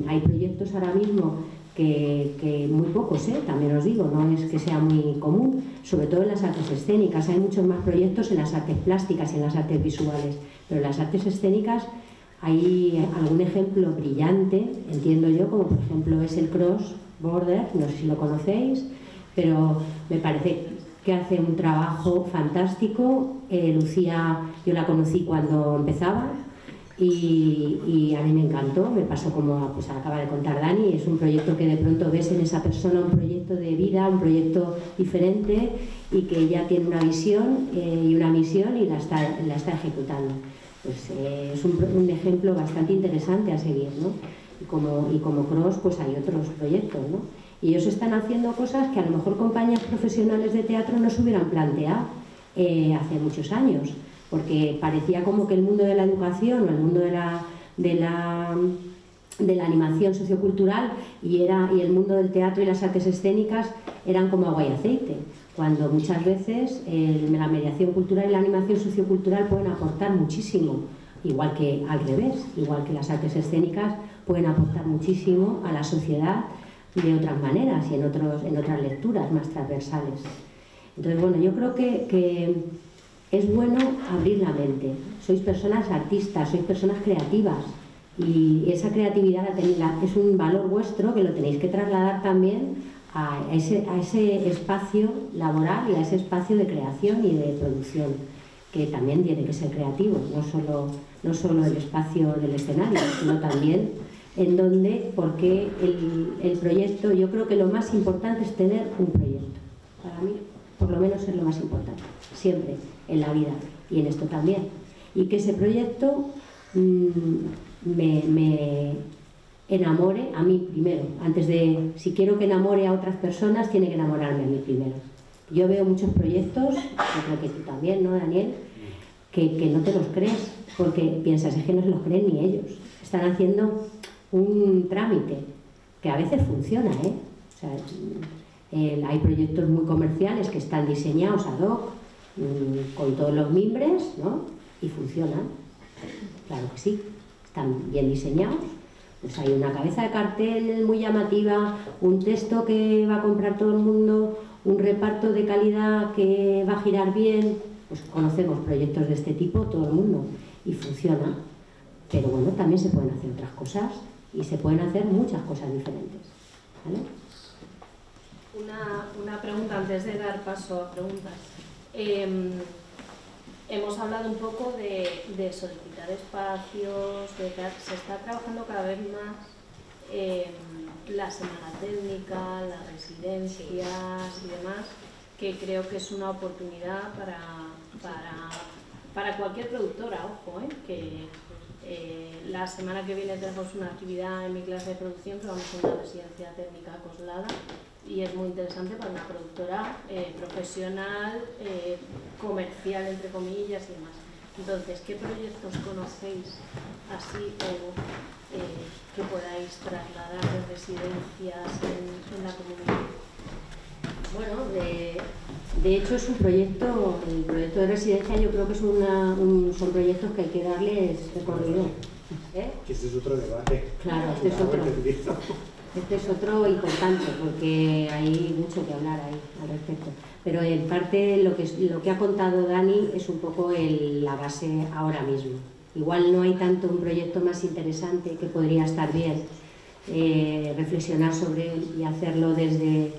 hay proyectos ahora mismo que muy pocos, también os digo, no es que sea muy común, sobre todo en las artes escénicas. Hay muchos más proyectos en las artes plásticas y en las artes visuales, pero en las artes escénicas hay algún ejemplo brillante, entiendo yo, como por ejemplo es el Cross Border, no sé si lo conocéis, pero me parece que hace un trabajo fantástico. Lucía, yo la conocí cuando empezaba y a mí me encantó, me pasó como pues acaba de contar Dani, es un proyecto que de pronto ves en esa persona un proyecto de vida, un proyecto diferente y que ella tiene una visión y una misión y la está ejecutando. Pues, es un ejemplo bastante interesante a seguir, ¿no? Y como Cross pues hay otros proyectos, ¿no? Y ellos están haciendo cosas que a lo mejor compañías profesionales de teatro no se hubieran planteado hace muchos años, porque parecía como que el mundo de la educación o el mundo de la animación sociocultural y el mundo del teatro y las artes escénicas eran como agua y aceite, cuando muchas veces la mediación cultural y la animación sociocultural pueden aportar muchísimo, igual que al revés, igual que las artes escénicas pueden aportar muchísimo a la sociedad de otras maneras y en otras lecturas más transversales. Entonces, bueno, yo creo que es bueno abrir la mente. Sois personas artistas, sois personas creativas y esa creatividad es un valor vuestro que lo tenéis que trasladar también a ese espacio laboral y a ese espacio de creación y de producción, que también tiene que ser creativo, no solo el espacio del escenario, sino también porque el proyecto, yo creo que lo más importante es tener un proyecto. Para mí, por lo menos es lo más importante, siempre en la vida y en esto también. Y que ese proyecto me enamore a mí primero, si quiero que enamore a otras personas, tiene que enamorarme a mí primero. Yo veo muchos proyectos, yo creo que tú también, ¿no, Daniel? Que no te los crees, porque piensas, es que no se los creen ni ellos. Están haciendo un trámite que a veces funciona, O sea, hay proyectos muy comerciales que están diseñados ad hoc, con todos los mimbres, ¿no? Y funcionan. Claro que sí, están bien diseñados. Pues hay una cabeza de cartel muy llamativa, un texto que va a comprar todo el mundo, un reparto de calidad que va a girar bien. Pues conocemos proyectos de este tipo, todo el mundo, y funciona. Pero bueno, también se pueden hacer otras cosas y se pueden hacer muchas cosas diferentes, ¿vale? Una pregunta antes de dar paso a preguntas. Hemos hablado un poco de solicitar espacios, se está trabajando cada vez más la semana técnica, las residencias y demás, que creo que es una oportunidad para cualquier productora, ojo, que La semana que viene tenemos una actividad en mi clase de producción que vamos a una residencia técnica Coslada y es muy interesante para una productora profesional, comercial entre comillas y demás. Entonces, ¿qué proyectos conocéis así o que podáis trasladar de residencias en la comunidad? Bueno, de hecho es un proyecto, el proyecto de residencia yo creo que son proyectos que hay que darles recorrido. Que este es otro debate. Claro, este es otro importante porque hay mucho que hablar ahí al respecto. Pero en parte lo que ha contado Dani es un poco la base ahora mismo. Igual no hay tanto un proyecto más interesante que podría estar bien reflexionar sobre él y hacerlo desde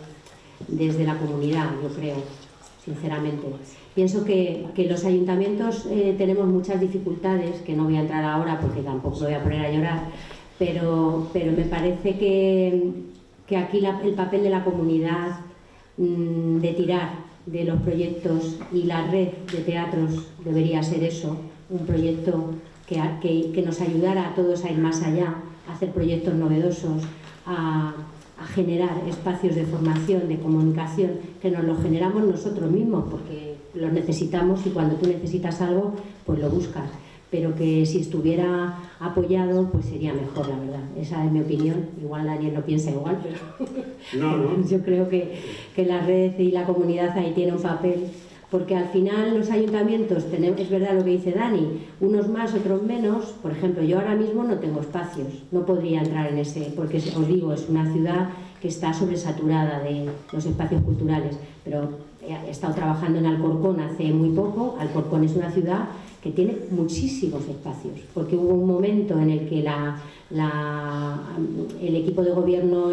la comunidad, yo creo, sinceramente. Pienso que los ayuntamientos tenemos muchas dificultades, que no voy a entrar ahora porque tampoco me voy a poner a llorar, pero me parece que aquí el papel de la comunidad, de tirar de los proyectos y la red de teatros debería ser eso, un proyecto que nos ayudara a todos a ir más allá, a hacer proyectos novedosos, a generar espacios de formación, de comunicación, que nos los generamos nosotros mismos, porque los necesitamos y cuando tú necesitas algo, pues lo buscas. Pero que si estuviera apoyado, pues sería mejor, la verdad. Esa es mi opinión. Igual Daniel no piensa igual, pero yo creo que la red y la comunidad ahí tiene un papel. Porque al final los ayuntamientos, es verdad lo que dice Dani, unos más, otros menos. Por ejemplo, yo ahora mismo no tengo espacios, no podría entrar en ese, porque os digo, es una ciudad que está sobresaturada de los espacios culturales, pero he estado trabajando en Alcorcón hace muy poco. Alcorcón es una ciudad que tiene muchísimos espacios, porque hubo un momento en el que el equipo de gobierno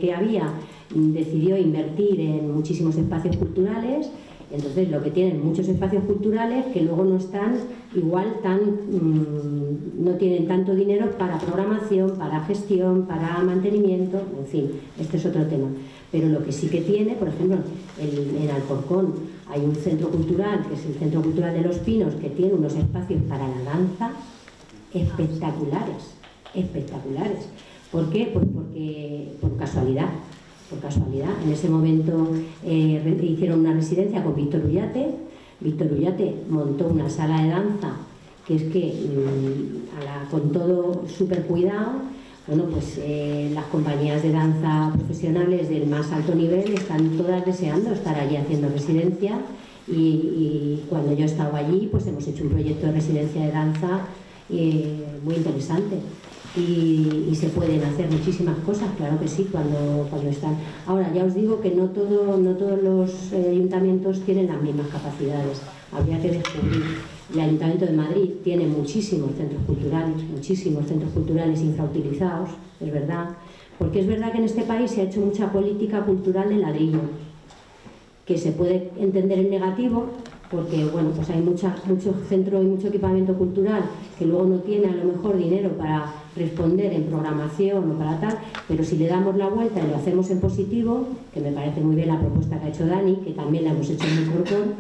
que había decidió invertir en muchísimos espacios culturales. Entonces, lo que tienen muchos espacios culturales que luego no están igual no tienen tanto dinero para programación, para gestión, para mantenimiento, en fin, este es otro tema. Pero lo que sí que tiene, por ejemplo, en Alcorcón hay un centro cultural, que es el Centro Cultural de los Pinos, que tiene unos espacios para la danza espectaculares, espectaculares. ¿Por qué? Pues porque por casualidad. En ese momento hicieron una residencia con Víctor Ullate. Víctor Ullate montó una sala de danza que es que con todo súper cuidado. Bueno, pues las compañías de danza profesionales del más alto nivel están todas deseando estar allí haciendo residencia y cuando yo he estado allí pues hemos hecho un proyecto de residencia de danza muy interesante. Y se pueden hacer muchísimas cosas, claro que sí, cuando están. Ahora, ya os digo que no todos los ayuntamientos tienen las mismas capacidades. Habría que descubrir. El Ayuntamiento de Madrid tiene muchísimos centros culturales infrautilizados, es verdad. Porque es verdad que en este país se ha hecho mucha política cultural de ladrillo, que se puede entender en negativo, porque bueno, pues hay mucho centro y mucho equipamiento cultural que luego no tiene a lo mejor dinero para responder en programación o para tal, pero si le damos la vuelta y lo hacemos en positivo, que me parece muy bien la propuesta que ha hecho Dani, que también la hemos hecho en Alcorcón,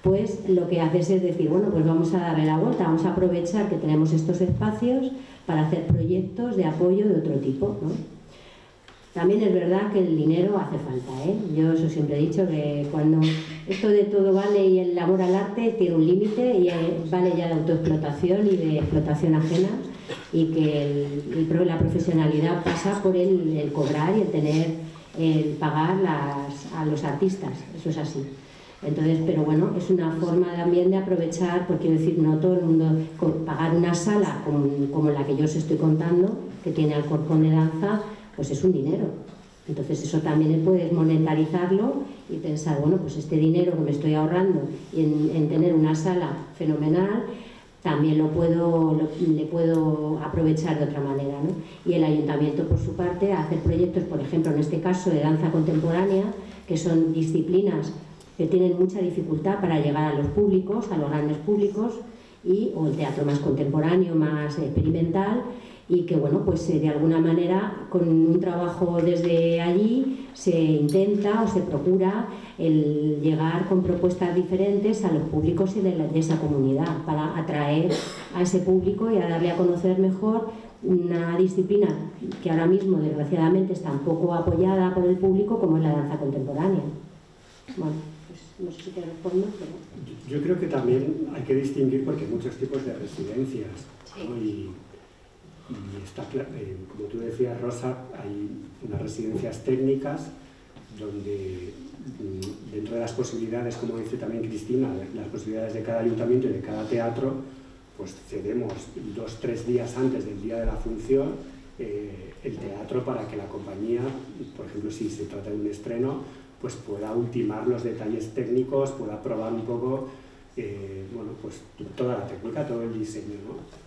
pues lo que haces es decir, bueno, pues vamos a darle la vuelta, vamos a aprovechar que tenemos estos espacios para hacer proyectos de apoyo de otro tipo, ¿no? También es verdad que el dinero hace falta, ¿eh? Yo eso siempre he dicho que cuando esto de todo vale y el amor al arte tiene un límite y vale ya de autoexplotación y de explotación ajena y que la profesionalidad pasa por el cobrar y el pagar a los artistas, eso es así. Entonces, pero bueno, es una forma también de aprovechar, porque quiero decir, no todo el mundo, pagar una sala como la que yo os estoy contando, que tiene Alcorcón de danza, pues es un dinero. Entonces eso también puedes monetarizarlo y pensar, bueno, pues este dinero que me estoy ahorrando en tener una sala fenomenal, también le puedo aprovechar de otra manera, ¿no? Y el ayuntamiento, por su parte, hacer proyectos, por ejemplo, en este caso de danza contemporánea, que son disciplinas que tienen mucha dificultad para llegar a los públicos, a los grandes públicos, o el teatro más contemporáneo, más experimental, y que bueno, pues de alguna manera con un trabajo desde allí se intenta o se procura el llegar con propuestas diferentes a los públicos y de esa comunidad para atraer a ese público y a darle a conocer mejor una disciplina que ahora mismo desgraciadamente está un poco apoyada por el público como es la danza contemporánea. Bueno, pues no sé si te respondo, pero... Yo creo que también hay que distinguir porque hay muchos tipos de residencias, ¿no? Y está claro, como tú decías, Rosa, hay unas residencias técnicas donde dentro de las posibilidades, como dice también Cristina, las posibilidades de cada ayuntamiento y de cada teatro, pues cedemos 2-3 días antes del día de la función el teatro para que la compañía, por ejemplo, si se trata de un estreno, pues pueda ultimar los detalles técnicos, pueda probar un poco bueno, pues toda la técnica, todo el diseño, ¿no?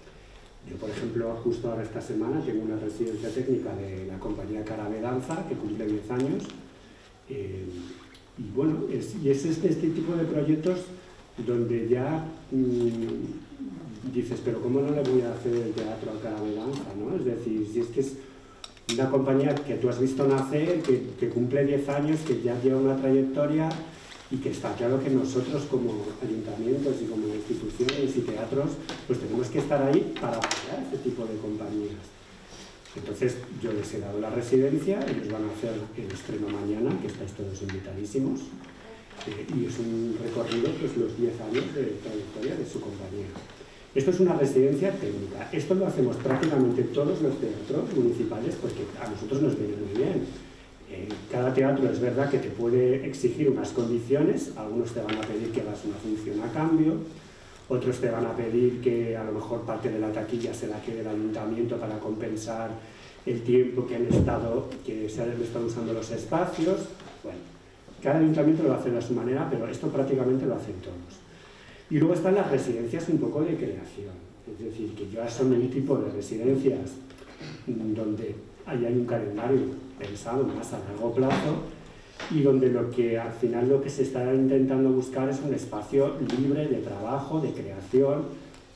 Yo, por ejemplo, justo ahora esta semana tengo una residencia técnica de la compañía Carabe Danza, que cumple 10 años, y bueno, es este tipo de proyectos donde ya dices, pero ¿cómo no le voy a hacer el teatro a Carabe Danza, ¿no? Es decir, si es que es una compañía que tú has visto nacer, que cumple 10 años, que ya lleva una trayectoria y que está claro que nosotros como ayuntamientos y como instituciones y teatros pues tenemos que estar ahí para apoyar este tipo de compañías. Entonces yo les he dado la residencia, ellos van a hacer el estreno mañana, que estáis todos invitadísimos, y es un recorrido pues los 10 años de trayectoria de su compañía. Esto es una residencia técnica, esto lo hacemos prácticamente todos los teatros municipales porque a nosotros nos viene muy bien. Cada teatro es verdad que te puede exigir unas condiciones, algunos te van a pedir que hagas una función a cambio, otros te van a pedir que a lo mejor parte de la taquilla se la quede el ayuntamiento para compensar el tiempo que se han estado usando los espacios. Bueno, cada ayuntamiento lo va a hacer a su manera, pero esto prácticamente lo hacen todos. Y luego están las residencias un poco de creación, es decir, que ya son un tipo de residencias donde ahí hay un calendario pensado más a largo plazo y donde al final lo que se está intentando buscar es un espacio libre de trabajo, de creación,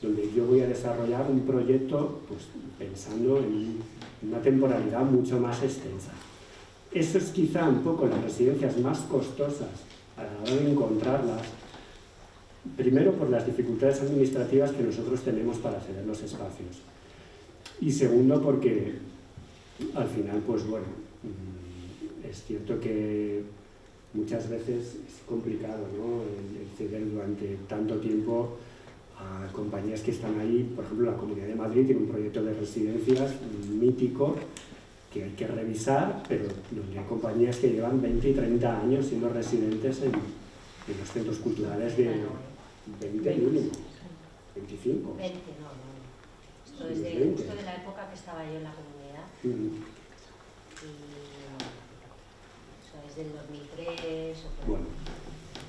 donde yo voy a desarrollar un proyecto pues, pensando en una temporalidad mucho más extensa. Eso es quizá un poco las residencias más costosas a la hora de encontrarlas, primero por las dificultades administrativas que nosotros tenemos para ceder los espacios y segundo porque al final, pues bueno, es cierto que muchas veces es complicado, ¿no? el ceder durante tanto tiempo a compañías que están ahí. Por ejemplo, la Comunidad de Madrid tiene un proyecto de residencias mítico que hay que revisar, pero donde hay compañías que llevan 20 y 30 años siendo residentes en los centros culturales de 20 mínimo, 25. 20, no. Esto es justo de la época que estaba yo en la comunidad. Eso es del 2003 o bueno,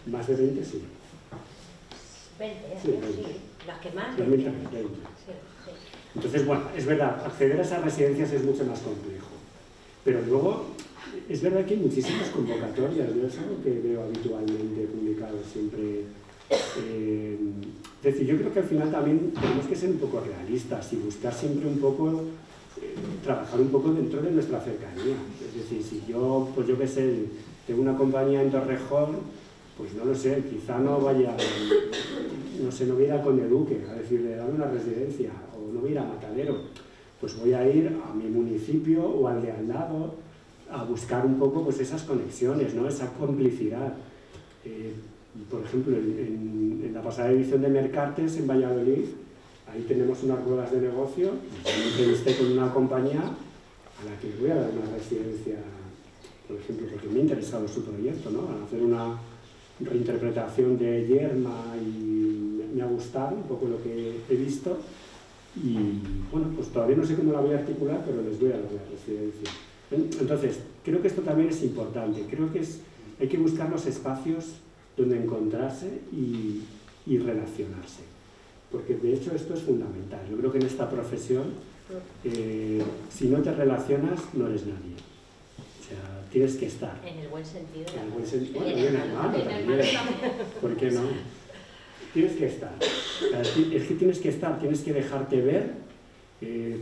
más de 20 sí. 20, sí, 20. Sí. Las que más. 20. Sí. Entonces, bueno, es verdad, acceder a esas residencias es mucho más complejo. Pero luego, es verdad que hay muchísimas convocatorias, yo es algo que veo habitualmente publicado siempre. Es decir, yo creo que al final también tenemos que ser un poco realistas y buscar siempre un poco trabajar un poco dentro de nuestra cercanía. Es decir, si yo, pues yo qué sé, tengo una compañía en Torrejón, pues no lo sé, quizá no vaya, no sé, no voy a ir a Conde Duque a decirle, dame una residencia, o no voy a ir a Matadero, pues voy a ir a mi municipio o al de al lado a buscar un poco pues esas conexiones, ¿no? Esa complicidad. Por ejemplo, en la pasada edición de Mercartes en Valladolid, ahí tenemos unas ruedas de negocio, yo me entrevisté con una compañía a la que voy a dar una residencia, por ejemplo, porque me ha interesado su proyecto, ¿no? Van a hacer una reinterpretación de Yerma y me ha gustado un poco lo que he visto y bueno, pues todavía no sé cómo la voy a articular, pero les voy a dar la residencia. Entonces, creo que esto también es importante, creo que hay que buscar los espacios donde encontrarse y relacionarse. Porque de hecho esto es fundamental. Yo creo que en esta profesión, si no te relacionas, no eres nadie. O sea, tienes que estar. En el buen sentido. En el buen sentido. Bueno, y en el malo también. ¿Por qué no? Tienes que estar. O sea, es que tienes que estar, tienes que dejarte ver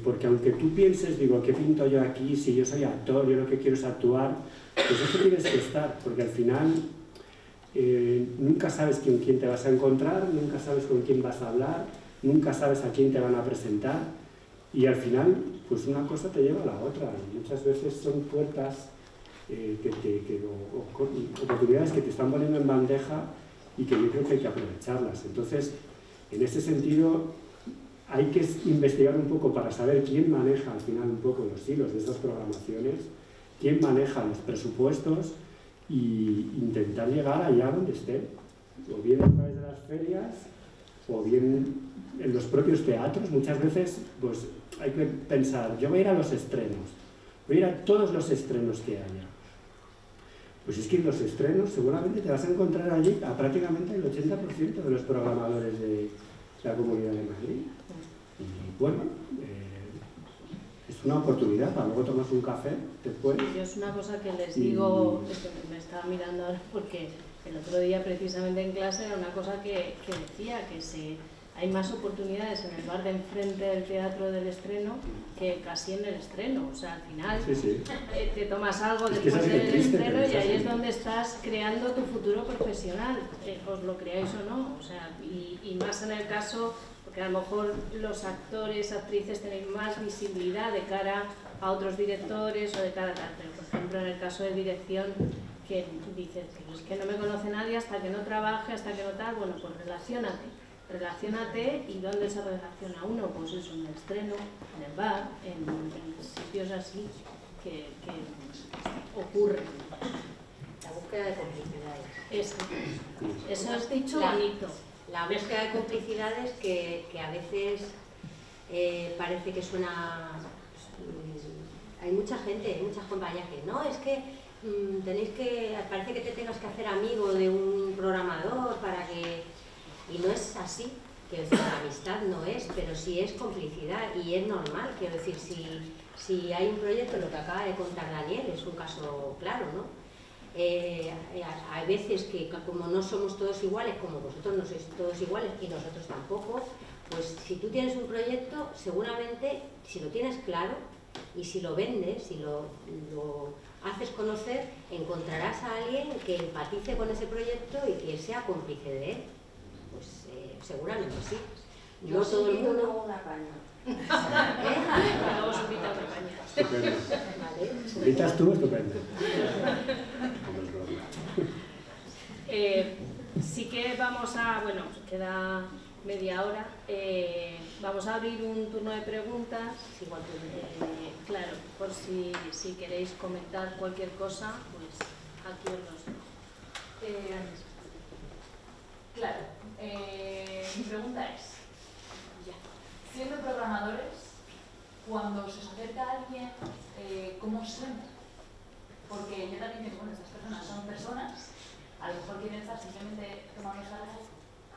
Porque aunque tú pienses, digo, ¿qué pinto yo aquí? Si yo soy actor, yo lo que quiero es actuar, pues eso tienes que estar, porque al final nunca sabes con quién te vas a encontrar, nunca sabes con quién vas a hablar, nunca sabes a quién te van a presentar, y al final, pues una cosa te lleva a la otra. Muchas veces son puertas, oportunidades que te están poniendo en bandeja y que yo creo que hay que aprovecharlas. Entonces, en ese sentido, hay que investigar un poco para saber quién maneja al final un poco los hilos de esas programaciones, quién maneja los presupuestos e intentar llegar allá donde esté, o bien a través de las ferias, o bien en los propios teatros. Muchas veces pues, hay que pensar, yo voy a ir a los estrenos, voy a ir a todos los estrenos que haya. Pues es que en los estrenos seguramente te vas a encontrar allí a prácticamente el 80% de los programadores de la Comunidad de Madrid. Y bueno, es una oportunidad, para luego tomas un café después. Yo es una cosa que les digo, es que me estaba mirando ahora porque el otro día precisamente en clase era una cosa que decía, que hay más oportunidades en el bar de enfrente del teatro del estreno que casi en el estreno. O sea, al final te tomas algo después del estreno y ahí es donde estás creando tu futuro profesional, os lo creáis o no. O sea, y más en el caso, porque a lo mejor los actores, actrices tenéis más visibilidad de cara a otros directores o de cara a tal. Pero, por ejemplo, en el caso de dirección, que dices que es que no me conoce nadie hasta que no trabaje, hasta que no tal, bueno, pues relaciónate. ¿Y dónde se relaciona uno? Pues eso, en el estreno, en el bar, en sitios así que ocurren. La búsqueda de complicidades. Eso has dicho bonito. La búsqueda de complicidades que a veces parece que suena... hay mucha gente, muchas compañías que no, es que parece que te tengas que hacer amigo de un programador para que... Y no es así, quiero decir, la amistad no es, pero sí es complicidad y es normal, quiero decir, si hay un proyecto, lo que acaba de contar Daniel es un caso claro, ¿no? Hay veces que como no somos todos iguales, como vosotros no sois todos iguales y nosotros tampoco, pues si tú tienes un proyecto, seguramente si lo tienes claro y si lo vendes, si lo haces conocer, encontrarás a alguien que empatice con ese proyecto y que sea cómplice de él. Pues seguramente sí. Yo no todo el mundo. Una caña. Vamos a invitar a una caña. Estupendo. Vale. ¿Invitas tú? Estupendo. Sí que vamos a, bueno, queda media hora, vamos a abrir un turno de preguntas, claro, por si queréis comentar cualquier cosa, pues aquí os los dejo. Claro, mi pregunta es, siendo programadores, cuando se os acerca alguien, ¿cómo os suena? Porque yo también pienso, bueno, estas personas son personas, a lo mejor quieren estar simplemente tomándose algo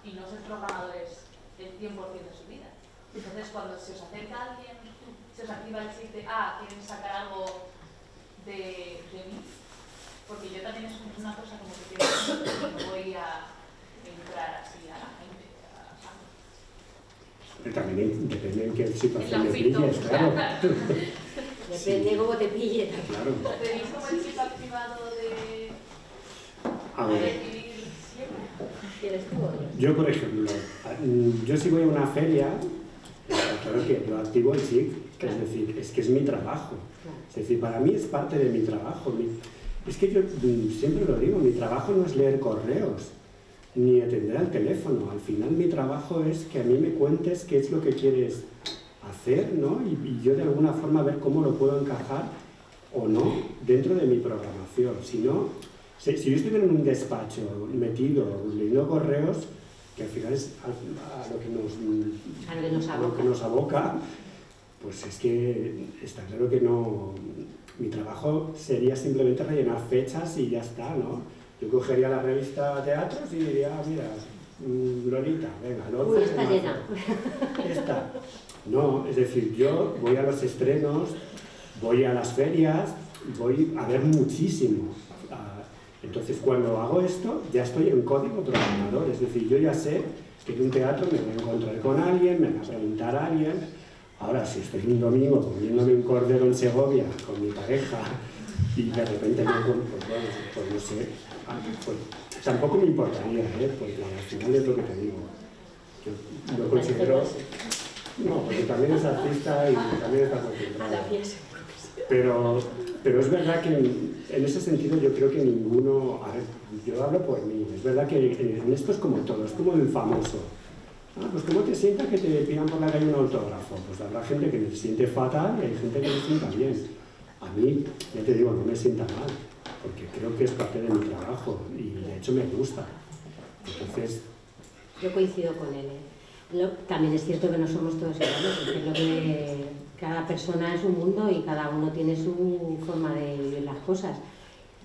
y no ser programadores el 100% de su vida. Entonces, cuando se os acerca alguien, se os activa el chip de, quieren sacar algo de mí, porque yo también es una cosa como que no voy a entrar así a la gente. También depende en qué situación te pilles, claro. Depende cómo te pille. Claro. ¿Tenéis como el chip activado de recibir siempre? ¿Tienes tú o yo? Yo, por ejemplo, yo si voy a una feria, claro que yo activo el chip, es decir, es que es mi trabajo. Es decir, para mí es parte de mi trabajo. Es que yo siempre lo digo, mi trabajo no es leer correos, ni atender al teléfono. Al final mi trabajo es que a mí me cuentes qué es lo que quieres hacer, ¿no? Y yo de alguna forma ver cómo lo puedo encajar o no dentro de mi programación. Si no, si yo estuviera en un despacho metido leyendo correos, que al final es a lo que nos aboca, pues es que está claro que no. Mi trabajo sería simplemente rellenar fechas y ya está, ¿no? Yo cogería la revista Teatros y diría, mira, Lolita, venga, el 11 está llena. Esta. No, es decir, yo voy a los estrenos, voy a las ferias, voy a ver muchísimo. Entonces, cuando hago esto, ya estoy en código programador. Es decir, yo ya sé que en un teatro me voy a encontrar con alguien, me va a preguntar a alguien, Ahora, si estoy un domingo comiéndome un cordero en Segovia con mi pareja y de repente me pues bueno, pues no sé, pues tampoco me importaría, porque al final es lo que te digo. Yo lo considero... No, porque también es artista y también está concentrado. Pero es verdad que en ese sentido yo creo que ninguno... A ver, yo hablo por mí. Es verdad que en esto es como todo, es como el famoso. Ah, pues ¿cómo te sientas que te pidan por la calle un autógrafo? Pues habrá gente que se siente fatal y hay gente que se sienta bien. A mí, ya te digo, no me sienta mal, porque creo que es parte de mi trabajo y de hecho me gusta. Entonces... Yo coincido con él. También es cierto que no somos todos iguales, porque lo que cada persona es un mundo y cada uno tiene su forma de vivir las cosas.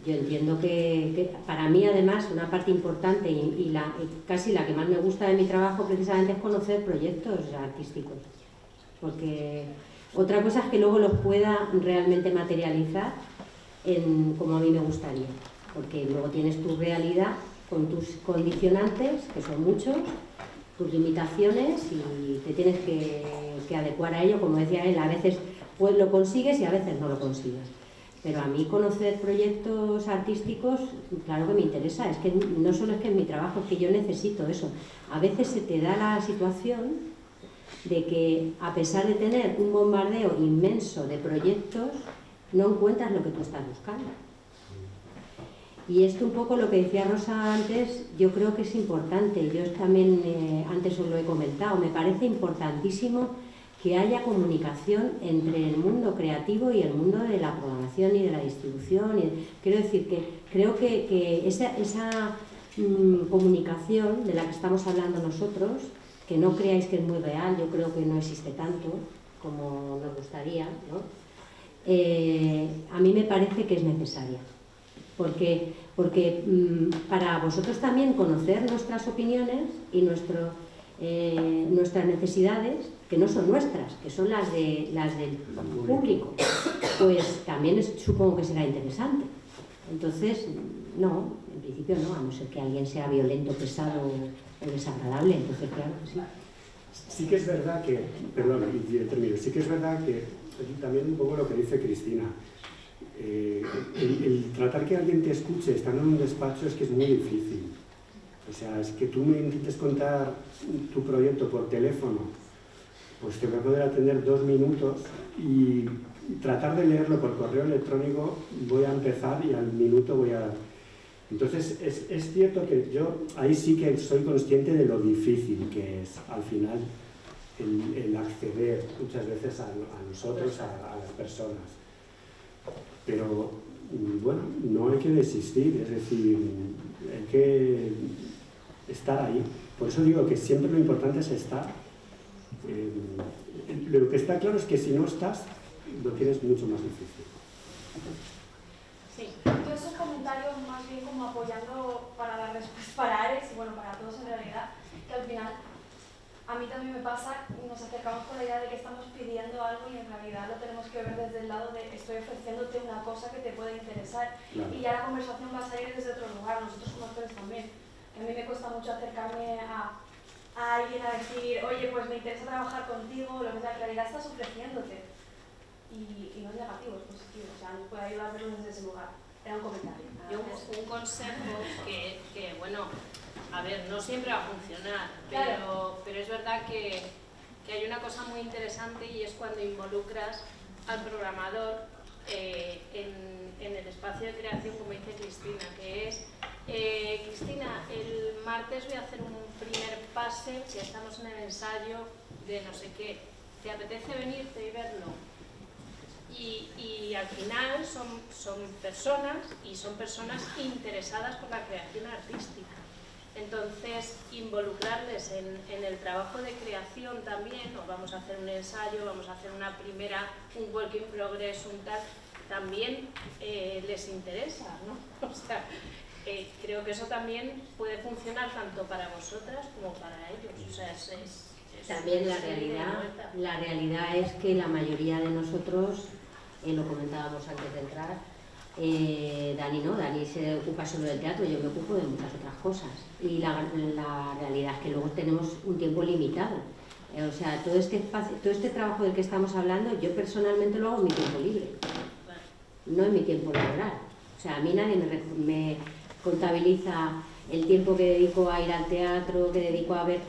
Yo entiendo que para mí, además, una parte importante y casi la que más me gusta de mi trabajo precisamente es conocer proyectos artísticos. Porque otra cosa es que luego los pueda realmente materializar como a mí me gustaría. Porque luego tienes tu realidad con tus condicionantes, que son muchos, tus limitaciones y te tienes que adecuar a ello. Como decía él, a veces pues lo consigues y a veces no lo consigues. Pero a mí conocer proyectos artísticos, claro que me interesa. Es que no solo es que es mi trabajo, es que yo necesito eso. A veces se te da la situación de que, a pesar de tener un bombardeo inmenso de proyectos, no encuentras lo que tú estás buscando. Y esto un poco lo que decía Rosa antes, yo creo que es importante. Yo también antes os lo he comentado, me parece importantísimo que haya comunicación entre el mundo creativo y el mundo de la programación y de la distribución. Quiero decir que creo que esa comunicación de la que estamos hablando nosotros, que no creáis que es muy real, yo creo que no existe tanto como nos gustaría, ¿no? A mí me parece que es necesaria. Porque para vosotros también conocer nuestras opiniones y nuestras necesidades, que no son nuestras, que son las del público, pues también supongo que será interesante. Entonces, no, en principio no, a no ser que alguien sea violento, pesado o desagradable, entonces claro que sí. Sí que es verdad que, perdón, y termino, sí que es verdad que también un poco lo que dice Cristina, el tratar que alguien te escuche estando en un despacho es que es muy difícil. O sea, es que tú me intentes contar tu proyecto por teléfono, pues te voy a poder atender 2 minutos y tratar de leerlo por correo electrónico voy a empezar y al minuto voy a... Entonces, es cierto que yo ahí sí que soy consciente de lo difícil que es al final el acceder muchas veces a nosotros, a las personas. Pero, bueno, no hay que desistir, es decir, hay que estar ahí. Por eso digo que siempre lo importante es estar. Lo que está claro es que si no estás, lo tienes mucho más difícil. Sí, todos esos comentarios más bien como apoyando para la respuesta para Ares y bueno, para todos en realidad, que al final a mí también me pasa, nos acercamos con la idea de que estamos pidiendo algo y en realidad lo tenemos que ver desde el lado de estoy ofreciéndote una cosa que te puede interesar. Claro. Y ya la conversación va a salir desde otro lugar, nosotros como actores también. A mí me cuesta mucho acercarme a alguien a decir, oye, pues me interesa trabajar contigo, lo que sea, en realidad estás ofreciéndote. Y no es negativo, es positivo, o sea, nos puede ayudar a verlo desde ese lugar. Era un comentario. Yo un consejo que, bueno, a ver, no siempre va a funcionar, claro. pero es verdad que hay una cosa muy interesante y es cuando involucras al programador en el espacio de creación, como dice Cristina, que es, Cristina, el martes voy a hacer un primer pase, si estamos en el ensayo de no sé qué, ¿te apetece venirte y verlo? Y al final son personas y son personas interesadas por la creación artística. Entonces, involucrarles en el trabajo de creación también, o vamos a hacer un ensayo, vamos a hacer una primera, un work in progress, un tal, también les interesa, ¿no? O sea, creo que eso también puede funcionar tanto para vosotras como para ellos. O sea, también la realidad es que la mayoría de nosotros, lo comentábamos antes de entrar, Dani se ocupa solo del teatro, yo me ocupo de muchas otras cosas y la realidad es que luego tenemos un tiempo limitado. O sea, todo este espacio, todo este trabajo del que estamos hablando, yo personalmente lo hago en mi tiempo libre, no en mi tiempo laboral. O sea, a mí nadie me contabiliza el tiempo que dedico a ir al teatro, que dedico a ver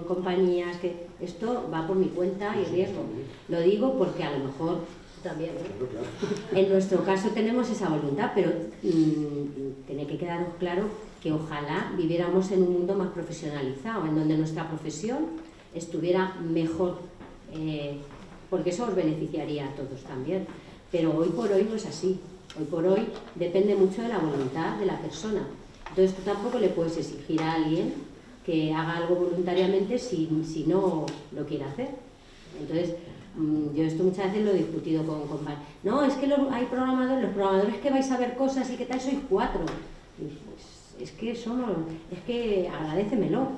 compañías, que esto va por mi cuenta y riesgo. Lo digo porque a lo mejor también, ¿no? En nuestro caso tenemos esa voluntad, pero tiene que quedaros claro que ojalá viviéramos en un mundo más profesionalizado, en donde nuestra profesión estuviera mejor, porque eso os beneficiaría a todos también. Pero hoy por hoy no es así. Hoy por hoy depende mucho de la voluntad de la persona. Entonces tú tampoco le puedes exigir a alguien que haga algo voluntariamente si no lo quiere hacer. Entonces, yo esto muchas veces lo he discutido con no, es que hay programadores, los programadores que vais a ver cosas y que tal, sois 4. Y pues, es que agradécemelo,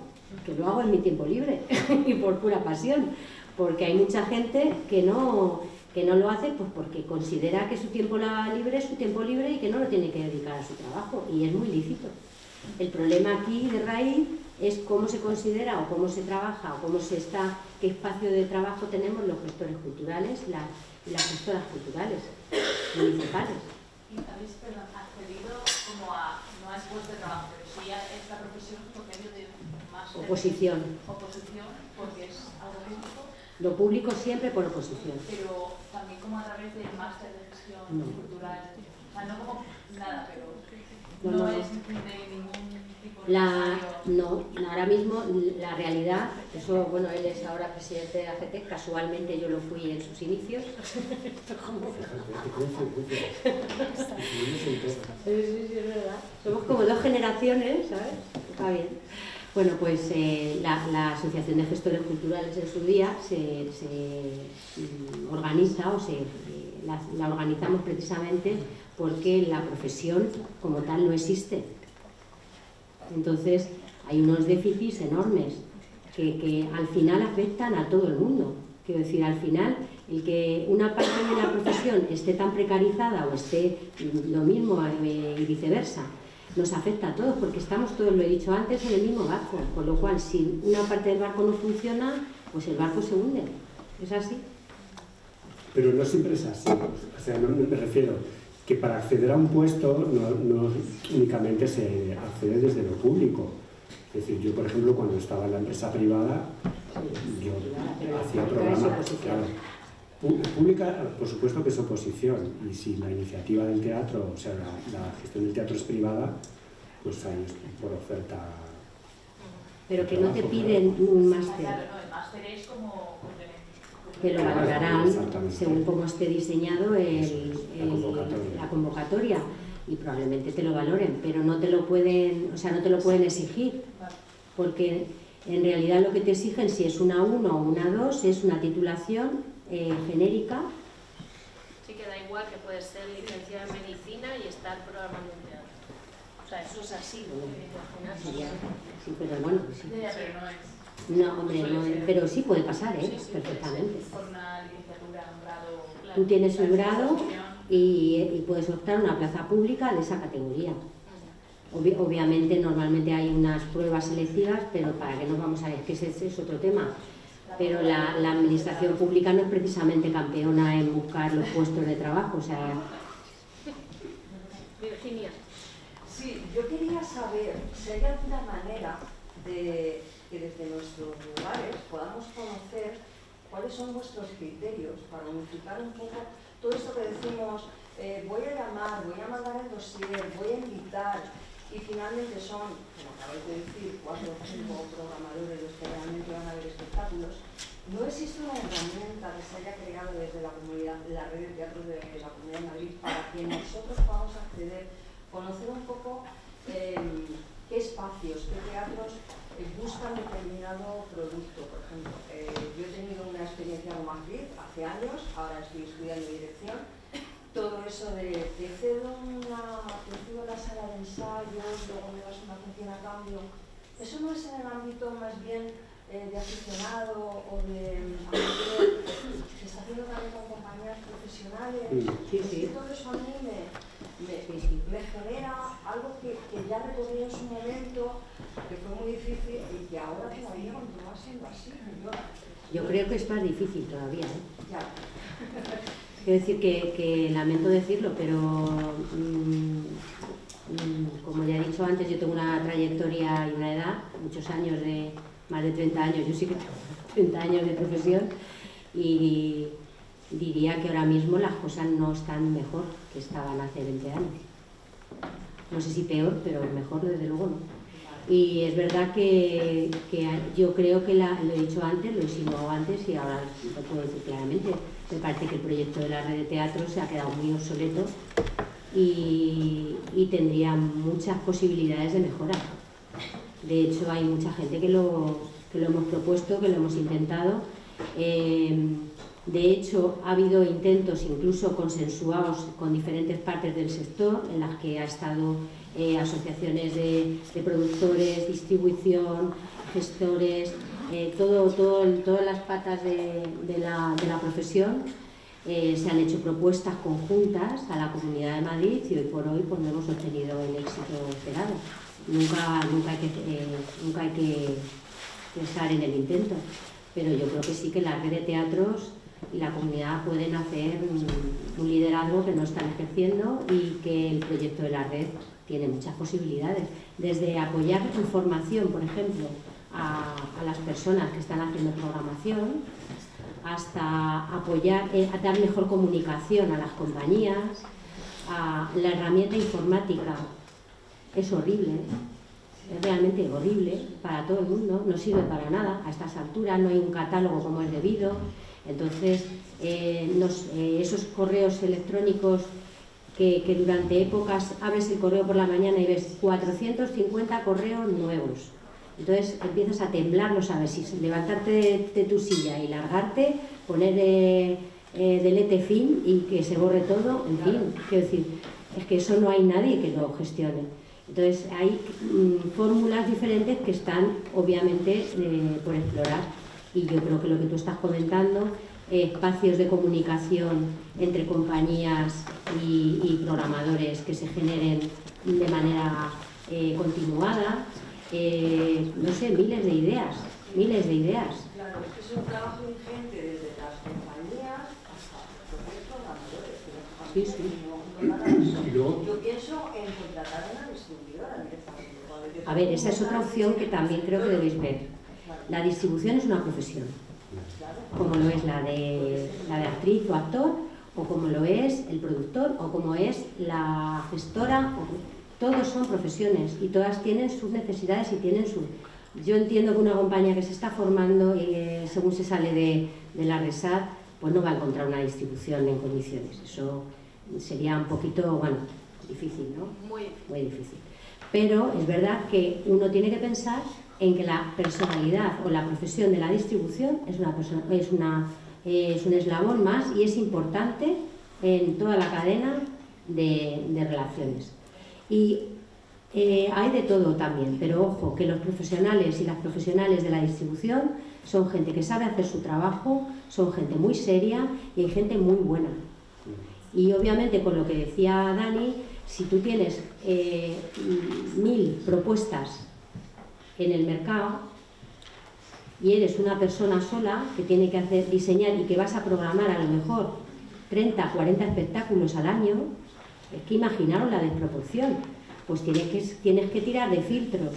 que lo hago en mi tiempo libre y por pura pasión, porque hay mucha gente que no lo hace pues porque considera que su tiempo libre es su tiempo libre y que no lo tiene que dedicar a su trabajo, y es muy lícito. El problema aquí de raíz es cómo se considera o cómo se trabaja o qué espacio de trabajo tenemos los gestores culturales y las gestoras culturales municipales. ¿Y habéis accedido como a, no es puesto de trabajo, pero sí a esta profesión por medio de más oposición, porque es algo público? Lo público siempre por oposición. Pero también como a través del máster de gestión cultural, o sea, no como nada, pero no es de ningún tipo de no, ahora mismo la realidad, eso, bueno, él es ahora presidente de AGT, casualmente yo lo fui en sus inicios. Sí, es verdad. Somos como 2 generaciones, ¿sabes? Está bien. Bueno, pues la Asociación de Gestores Culturales en su día se organiza, la organizamos precisamente porque la profesión como tal no existe. Entonces hay unos déficits enormes que al final afectan a todo el mundo. Quiero decir, al final, el que una parte de la profesión esté tan precarizada o esté lo mismo y viceversa, nos afecta a todos, porque estamos todos, lo he dicho antes, en el mismo barco, con lo cual si una parte del barco no funciona, pues el barco se hunde. ¿Es así? Pero no siempre es así. O sea, no me refiero que para acceder a un puesto no únicamente se accede desde lo público. Es decir, yo, por ejemplo, cuando estaba en la empresa privada, yo hacía programas, claro, pública, por supuesto que es oposición, y si la iniciativa del teatro, o sea, la gestión del teatro es privada, pues ahí es por oferta. Pero que no te piden un máster. Claro, no, el máster es como que lo valorarán según cómo esté diseñado la convocatoria, y probablemente te lo valoren, pero no te lo pueden, o sea, no te lo pueden exigir, porque en realidad lo que te exigen, si es una 1 o una 2, es una titulación genérica. Sí, que da igual, que puedes ser licenciada en medicina y estar programando un teatro. O sea, eso es así, Sí, pero bueno, sí. Pero no es. No, hombre, no, pero sí puede pasar, ¿eh? Sí, perfectamente. Por una licenciatura, un grado. Tú tienes un grado y puedes optar a una plaza pública de esa categoría. Obviamente, normalmente hay unas pruebas selectivas, pero para qué nos vamos a ver, que ese es otro tema. Pero la administración pública no es precisamente campeona en buscar los puestos de trabajo, o sea... Virginia. Sí, yo quería saber si hay alguna manera de que desde nuestros lugares podamos conocer cuáles son vuestros criterios para unificar un poco todo esto que decimos, voy a llamar, voy a mandar el dossier, voy a invitar, y finalmente son, como acabáis de decir, 4 o 5 programadores los que realmente van a ver espectáculos. No existe una herramienta que se haya creado desde la comunidad, la red de teatros de la Comunidad de Madrid, para que nosotros podamos acceder, conocer un poco qué espacios, qué teatros buscan determinado producto. Por ejemplo, yo he tenido una experiencia en Madrid hace años, ahora estoy estudiando dirección. Todo eso de te cedo la sala de ensayos, luego me das una función a cambio, eso no es en el ámbito más bien de aficionado o de amateur, se está haciendo también con compañías profesionales. Sí. Todo eso a mí me genera algo que ya recorrí en su momento, que fue muy difícil y que ahora todavía continúa va siendo así. Yo creo que es más difícil todavía, ¿eh? Ya. Quiero decir que lamento decirlo, pero como ya he dicho antes, yo tengo una trayectoria y una edad, muchos años, de más de 30 años, yo sí que tengo 30 años de profesión, y diría que ahora mismo las cosas no están mejor que estaban hace 20 años. No sé si peor, pero mejor desde luego no. Y es verdad que yo creo que, lo he dicho antes, lo he insinuado antes y ahora lo puedo decir claramente, me parece que el proyecto de la red de teatro se ha quedado muy obsoleto y tendría muchas posibilidades de mejora. De hecho, hay mucha gente que lo hemos propuesto, que lo hemos intentado. De hecho, ha habido intentos incluso consensuados con diferentes partes del sector, en las que ha estado asociaciones de productores, distribución, gestores, todas las patas de la profesión. Se han hecho propuestas conjuntas a la Comunidad de Madrid y hoy por hoy pues, no hemos obtenido el éxito esperado. Nunca hay que pensar en el intento, pero yo creo que sí que la red de teatros y la comunidad pueden hacer un liderazgo que no están ejerciendo y que el proyecto de la red tiene muchas posibilidades. Desde apoyar información, por ejemplo, a las personas que están haciendo programación, hasta apoyar, a dar mejor comunicación a las compañías, a la herramienta informática. Es horrible, es realmente horrible para todo el mundo, no sirve para nada. A estas alturas no hay un catálogo como es debido. Entonces, esos correos electrónicos que durante épocas abres el correo por la mañana y ves 450 correos nuevos. Entonces empiezas a temblar, no sabes si levantarte de tu silla y largarte, poner delete fin y que se borre todo, en fin, quiero decir, es que eso no hay nadie que lo gestione. Entonces hay fórmulas diferentes que están obviamente por explorar. Y yo creo que lo que tú estás comentando, espacios de comunicación entre compañías y programadores que se generen de manera continuada, no sé, miles de ideas. Claro, es que es un trabajo ingente desde las compañías hasta los propios programadores. Sí. Yo pienso en contratar a una distribuidora directamente. A ver, esa es otra opción que también creo que debéis ver. La distribución es una profesión, como lo es la de actriz o actor, o como lo es el productor, o como es la gestora. Todos son profesiones y todas tienen sus necesidades y tienen su... Yo entiendo que una compañía que se está formando y según se sale de la RESAD, pues no va a encontrar una distribución en condiciones. Eso sería un poquito, bueno, difícil, ¿no? Muy difícil. Pero es verdad que uno tiene que pensar en que la personalidad o la profesión de la distribución es un eslabón más y es importante en toda la cadena de relaciones. Y hay de todo también, pero ojo, que los profesionales y las profesionales de la distribución son gente que sabe hacer su trabajo, son gente muy seria y hay gente muy buena. Y obviamente, con lo que decía Dani, si tú tienes 1000 propuestas en el mercado y eres una persona sola que tiene que diseñar y que vas a programar a lo mejor 30, 40 espectáculos al año, es que imaginaros la desproporción. Pues tienes que tirar de filtros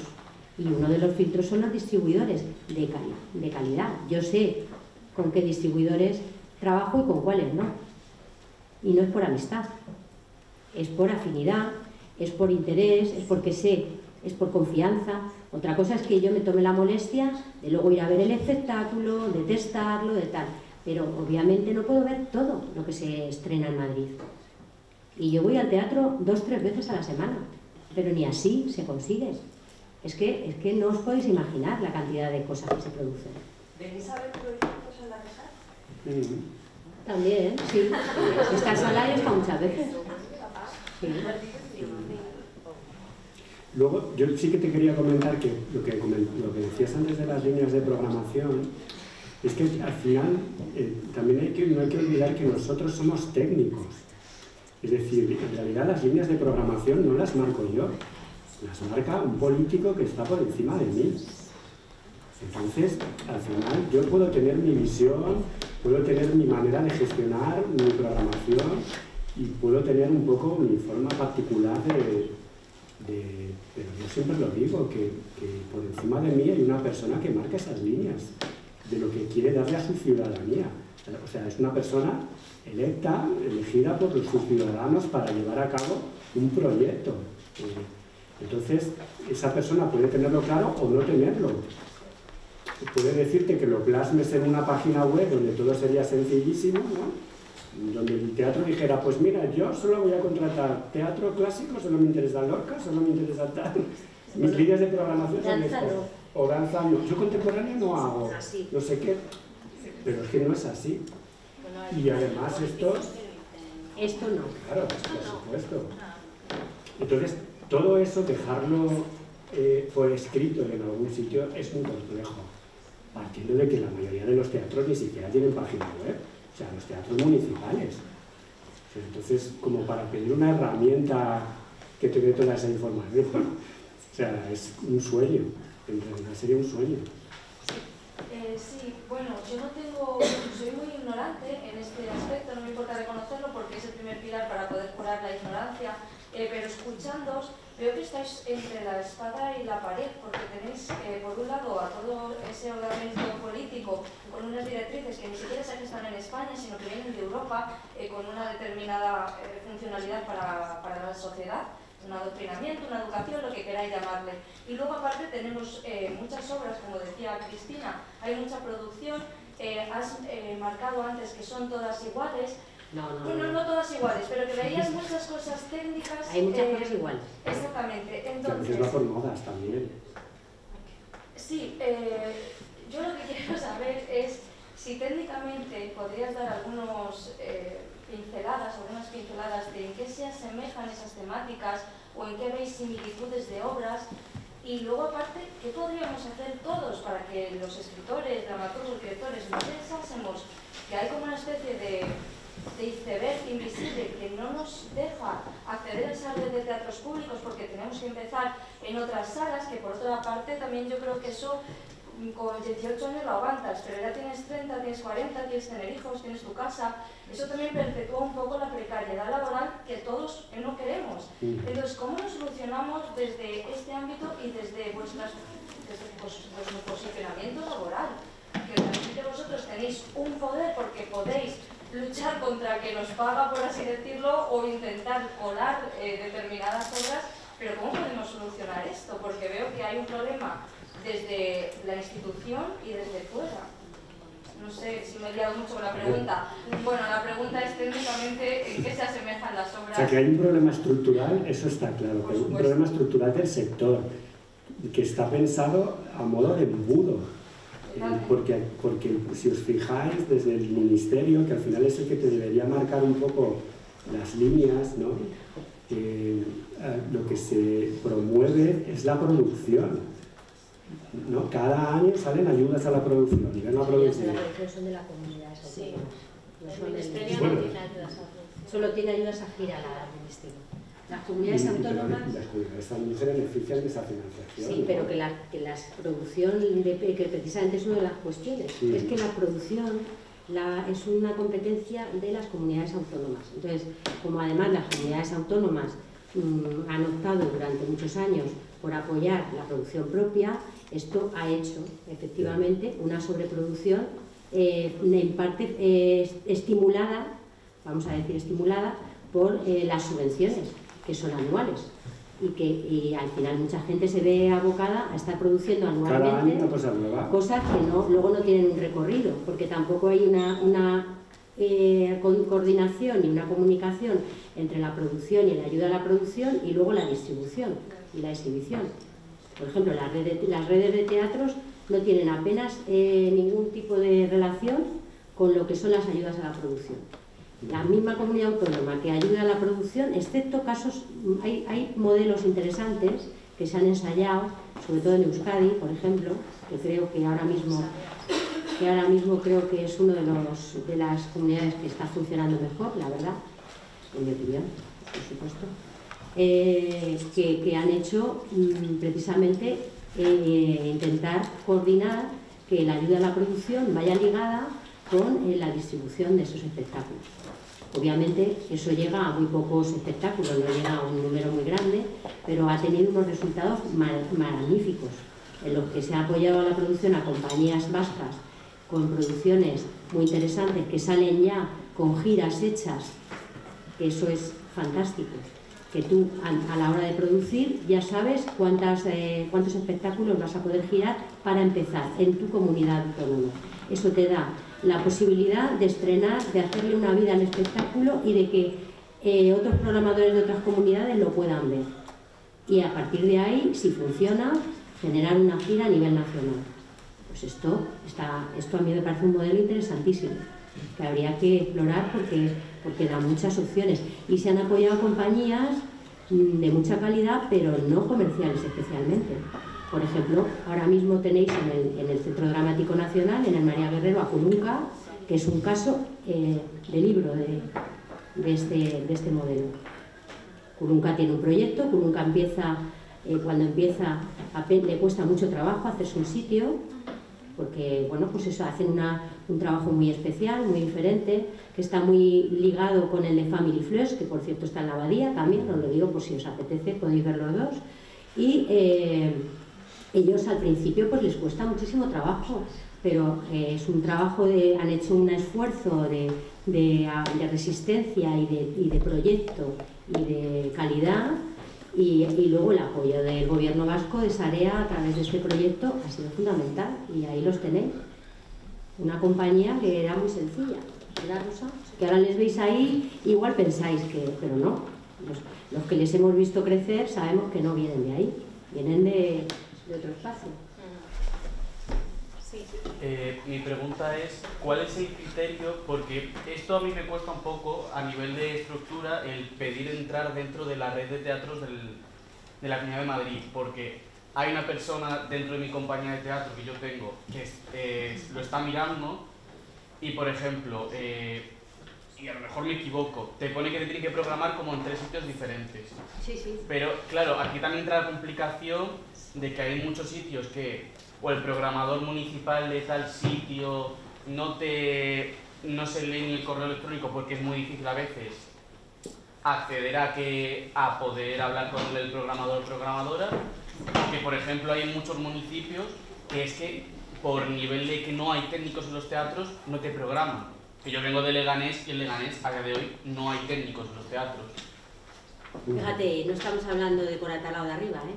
y uno de los filtros son los distribuidores de calidad. Yo sé con qué distribuidores trabajo y con cuáles no. Y no es por amistad, es por afinidad, es por interés, es porque sé, es por confianza. Otra cosa es que yo me tome la molestia de luego ir a ver el espectáculo, de testarlo, de tal. Pero obviamente no puedo ver todo lo que se estrena en Madrid. Y yo voy al teatro 2 o 3 veces a la semana, pero ni así se consigue. Es que no os podéis imaginar la cantidad de cosas que se producen. ¿Venís a ver proyectos en la RESAD? También, sí. Está Salario está muchas veces. Sí. Luego, yo sí que te quería comentar que lo que decías antes de las líneas de programación es que al final también no hay que olvidar que nosotros somos técnicos. Es decir, en realidad las líneas de programación no las marco yo, las marca un político que está por encima de mí. Entonces, al final, yo puedo tener mi visión, puedo tener mi manera de gestionar mi programación y puedo tener un poco mi forma particular pero yo siempre lo digo, que por encima de mí hay una persona que marca esas líneas de lo que quiere darle a su ciudadanía. O sea, es una persona electa, elegida por sus ciudadanos para llevar a cabo un proyecto. Entonces, esa persona puede tenerlo claro o no tenerlo. Puede decirte que lo plasmes en una página web donde todo sería sencillísimo, ¿no? Donde el teatro dijera, pues mira, yo solo voy a contratar teatro clásico, solo me interesa Lorca, solo me interesa tal. Mis líneas de programación son estas. O danza no. Yo contemporáneo no hago, no sé qué, pero es que no es así. Y además esto no. Claro, por supuesto. Entonces, todo eso, dejarlo por escrito en algún sitio es muy complejo. Partiendo de que la mayoría de los teatros ni siquiera tienen página web, o sea, los teatros municipales. Entonces, como para pedir una herramienta que te dé toda esa información, o sea, es un sueño, en realidad sería un sueño. Sí, bueno, yo soy muy ignorante en este aspecto, no me importa reconocerlo porque es el primer pilar para poder curar la ignorancia, pero escuchándoos veo que estáis entre la espada y la pared, porque tenéis por un lado a todo ese ordenamiento político con unas directrices que ni siquiera sé que están en España, sino que vienen de Europa, con una determinada funcionalidad para la sociedad, un adoctrinamiento, una educación, lo que queráis llamarle. Y luego aparte tenemos muchas obras, como decía Cristina, hay mucha producción, has marcado antes que son todas iguales. No todas iguales, pero que veías muchas cosas técnicas. Hay muchas cosas iguales. Exactamente. Entonces, va por modas también. Sí, yo lo que quiero saber es si técnicamente podrías dar algunas pinceladas de en qué se asemejan esas temáticas o en qué veis similitudes de obras. Y luego aparte, ¿qué podríamos hacer todos para que los escritores, dramaturgos, directores no pensásemos que hay como una especie de iceberg invisible que no nos deja acceder a esa red de teatros públicos porque tenemos que empezar en otras salas, que por otra parte también yo creo que eso con 18 años lo aguantas, pero ya tienes 30, tienes 40, tienes que tener hijos, tienes tu casa, eso también perpetúa un poco la precariedad laboral que todos no queremos. Entonces, ¿cómo nos solucionamos desde este ámbito y desde vuestro posicionamiento laboral? Que realmente vosotros tenéis un poder porque podéis luchar contra que nos paga, por así decirlo, o intentar colar determinadas obras, pero ¿cómo podemos solucionar esto? Porque veo que hay un problema desde la institución y desde fuera. No sé si me he liado mucho con la pregunta. Bueno, la pregunta es técnicamente en qué se asemejan las obras. O sea, que hay un problema estructural, eso está claro, que hay un problema estructural del sector, que está pensado a modo de embudo. Porque si os fijáis desde el ministerio, que al final es el que te debería marcar un poco las líneas, ¿no? Lo que se promueve es la producción, ¿no? Cada año salen ayudas a la producción. Y la producción son de la comunidad. Sí. El ministerio bueno, no tiene ayudas a la producción. Solo tiene ayudas a gira al ministerio. Las comunidades autónomas... Las comunidades también se benefician de esa financiación. Sí, pero que la producción, que precisamente es una de las cuestiones, es que la producción es una competencia de las comunidades autónomas. Entonces, como además las comunidades autónomas han optado durante muchos años por apoyar la producción propia, esto ha hecho efectivamente una sobreproducción en parte estimulada, vamos a decir estimulada, por las subvenciones, que son anuales, y al final mucha gente se ve abocada a estar produciendo anualmente cada año una cosa nueva, cosas que luego no tienen un recorrido, porque tampoco hay una coordinación y una comunicación entre la producción y la ayuda a la producción y luego la distribución y la exhibición. Por ejemplo, las redes de teatros no tienen apenas ningún tipo de relación con lo que son las ayudas a la producción. La misma comunidad autónoma que ayuda a la producción, excepto casos, hay modelos interesantes que se han ensayado, sobre todo en Euskadi, por ejemplo, que creo que ahora mismo creo que es uno de las comunidades que está funcionando mejor, la verdad, en mi opinión, por supuesto, que han hecho precisamente intentar coordinar que la ayuda a la producción vaya ligada con la distribución de esos espectáculos. Obviamente eso llega a muy pocos espectáculos, no llega a un número muy grande, pero ha tenido unos resultados magníficos, en los que se ha apoyado a la producción a compañías vascas con producciones muy interesantes que salen ya con giras hechas, que eso es fantástico, que tú a la hora de producir ya sabes cuántos espectáculos vas a poder girar para empezar en tu comunidad autónoma. Eso te da la posibilidad de estrenar, de hacerle una vida al espectáculo y de que otros programadores de otras comunidades lo puedan ver. Y a partir de ahí, si funciona, generar una gira a nivel nacional. Pues esto a mí me parece un modelo interesantísimo, que habría que explorar porque da muchas opciones. Y se han apoyado compañías de mucha calidad, pero no comerciales especialmente. Por ejemplo, ahora mismo tenéis en el Centro Dramático Nacional, en el María Guerrero, a Culunca, que es un caso de libro de este modelo. Culunca tiene un proyecto, Culunca cuando empieza le cuesta mucho trabajo hacerse un sitio, porque bueno, pues eso, hacen un trabajo muy especial, muy diferente, que está muy ligado con el de Family Fleurs, que por cierto está en la Abadía también, os lo digo por si os apetece, podéis ver los dos. Y ellos al principio pues les cuesta muchísimo trabajo, pero es un trabajo han hecho un esfuerzo de resistencia y de proyecto y de calidad, y luego el apoyo del gobierno vasco de Sarea a través de este proyecto ha sido fundamental, y ahí los tenéis. Una compañía que era muy sencilla, ¿verdad, Rosa? Que ahora les veis ahí, igual pensáis pero no, los que les hemos visto crecer sabemos que no vienen de ahí, vienen de otro espacio. Sí. Mi pregunta es, ¿cuál es el criterio? Porque esto a mí me cuesta un poco a nivel de estructura el pedir entrar dentro de la red de teatros de la Comunidad de Madrid, porque hay una persona dentro de mi compañía de teatro que yo tengo que lo está mirando y, por ejemplo, y a lo mejor me equivoco, te pone que te tiene que programar como en 3 sitios diferentes. Sí, sí. Pero claro, aquí también entra la complicación de que hay muchos sitios que o el programador municipal de tal sitio no se lee ni el correo electrónico porque es muy difícil a veces acceder a poder hablar con el programador o programadora, que por ejemplo hay muchos municipios que es que por nivel de que no hay técnicos en los teatros no te programan. Que yo vengo de Leganés y en Leganés a día de hoy no hay técnicos en los teatros. Fíjate, no estamos hablando de por atalado de arriba, ¿eh?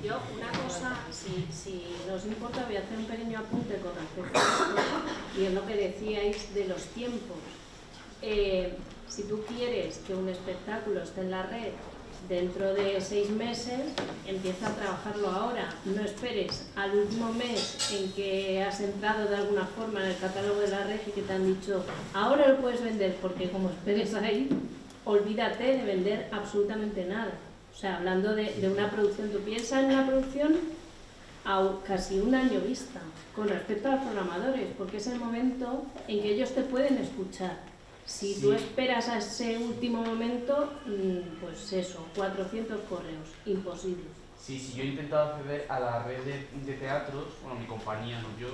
Yo, una cosa, si nos importa, voy a hacer un pequeño apunte con respecto a esto, y es lo que decíais de los tiempos. Si tú quieres que un espectáculo esté en la red dentro de 6 meses, empieza a trabajarlo ahora. No esperes al último mes en que has entrado de alguna forma en el catálogo de la red y que te han dicho ahora lo puedes vender, porque como esperes ahí, olvídate de vender absolutamente nada. O sea, hablando de una producción, tú piensas en una producción a casi un año vista con respecto a los programadores, porque es el momento en que ellos te pueden escuchar. Si tú esperas a ese último momento, pues eso, 400 correos, imposible. Sí, yo he intentado acceder a la red de teatros, bueno, mi compañía, no yo,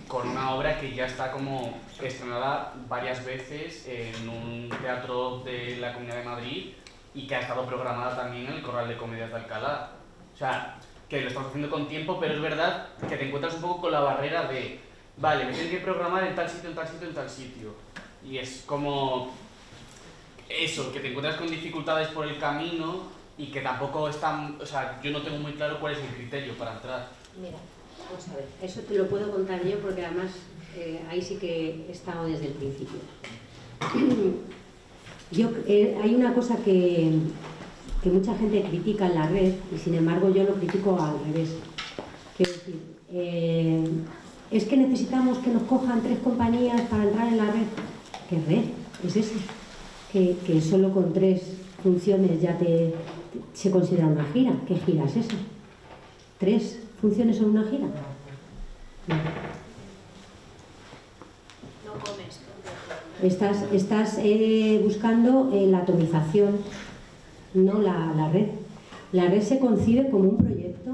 con una obra que ya está como estrenada varias veces en un teatro de la Comunidad de Madrid y que ha estado programada también en el Corral de Comedias de Alcalá. O sea, que lo estamos haciendo con tiempo, pero es verdad que te encuentras un poco con la barrera de vale, me tienen que programar en tal sitio, en tal sitio, en tal sitio. Y es como eso, que te encuentras con dificultades por el camino y que tampoco están, o sea, yo no tengo muy claro cuál es el criterio para entrar. Mira, vamos a ver, eso te lo puedo contar yo porque además ahí sí que he estado desde el principio. Hay una cosa que mucha gente critica en la red y sin embargo yo lo critico al revés. Quiero decir, es que necesitamos que nos cojan 3 compañías para entrar en la red. ¿Qué red es ese? Que solo con 3 funciones ya se considera una gira. ¿Qué gira es esa? ¿3 funciones son una gira? No. No comes. Estás buscando la atomización, no la red. La red se concibe como un proyecto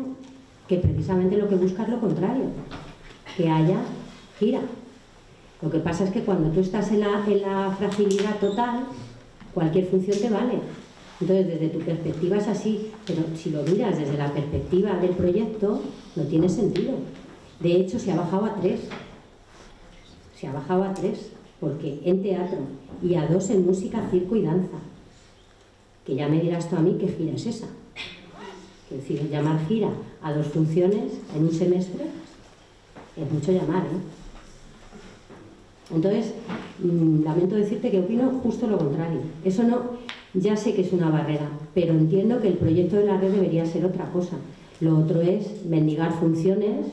que precisamente lo que busca es lo contrario, que haya gira. Lo que pasa es que cuando tú estás en la fragilidad total, cualquier función te vale. Entonces, desde tu perspectiva es así, pero si lo miras desde la perspectiva del proyecto, no tiene sentido. De hecho, se ha bajado a 3. Se ha bajado a 3, porque en teatro y a 2 en música, circo y danza. Que ya me dirás tú a mí qué gira es esa. Es decir, llamar gira a 2 funciones en un semestre es mucho llamar, ¿eh? Entonces, lamento decirte que opino justo lo contrario. Eso no, ya sé que es una barrera, pero entiendo que el proyecto de la red debería ser otra cosa. Lo otro es mendigar funciones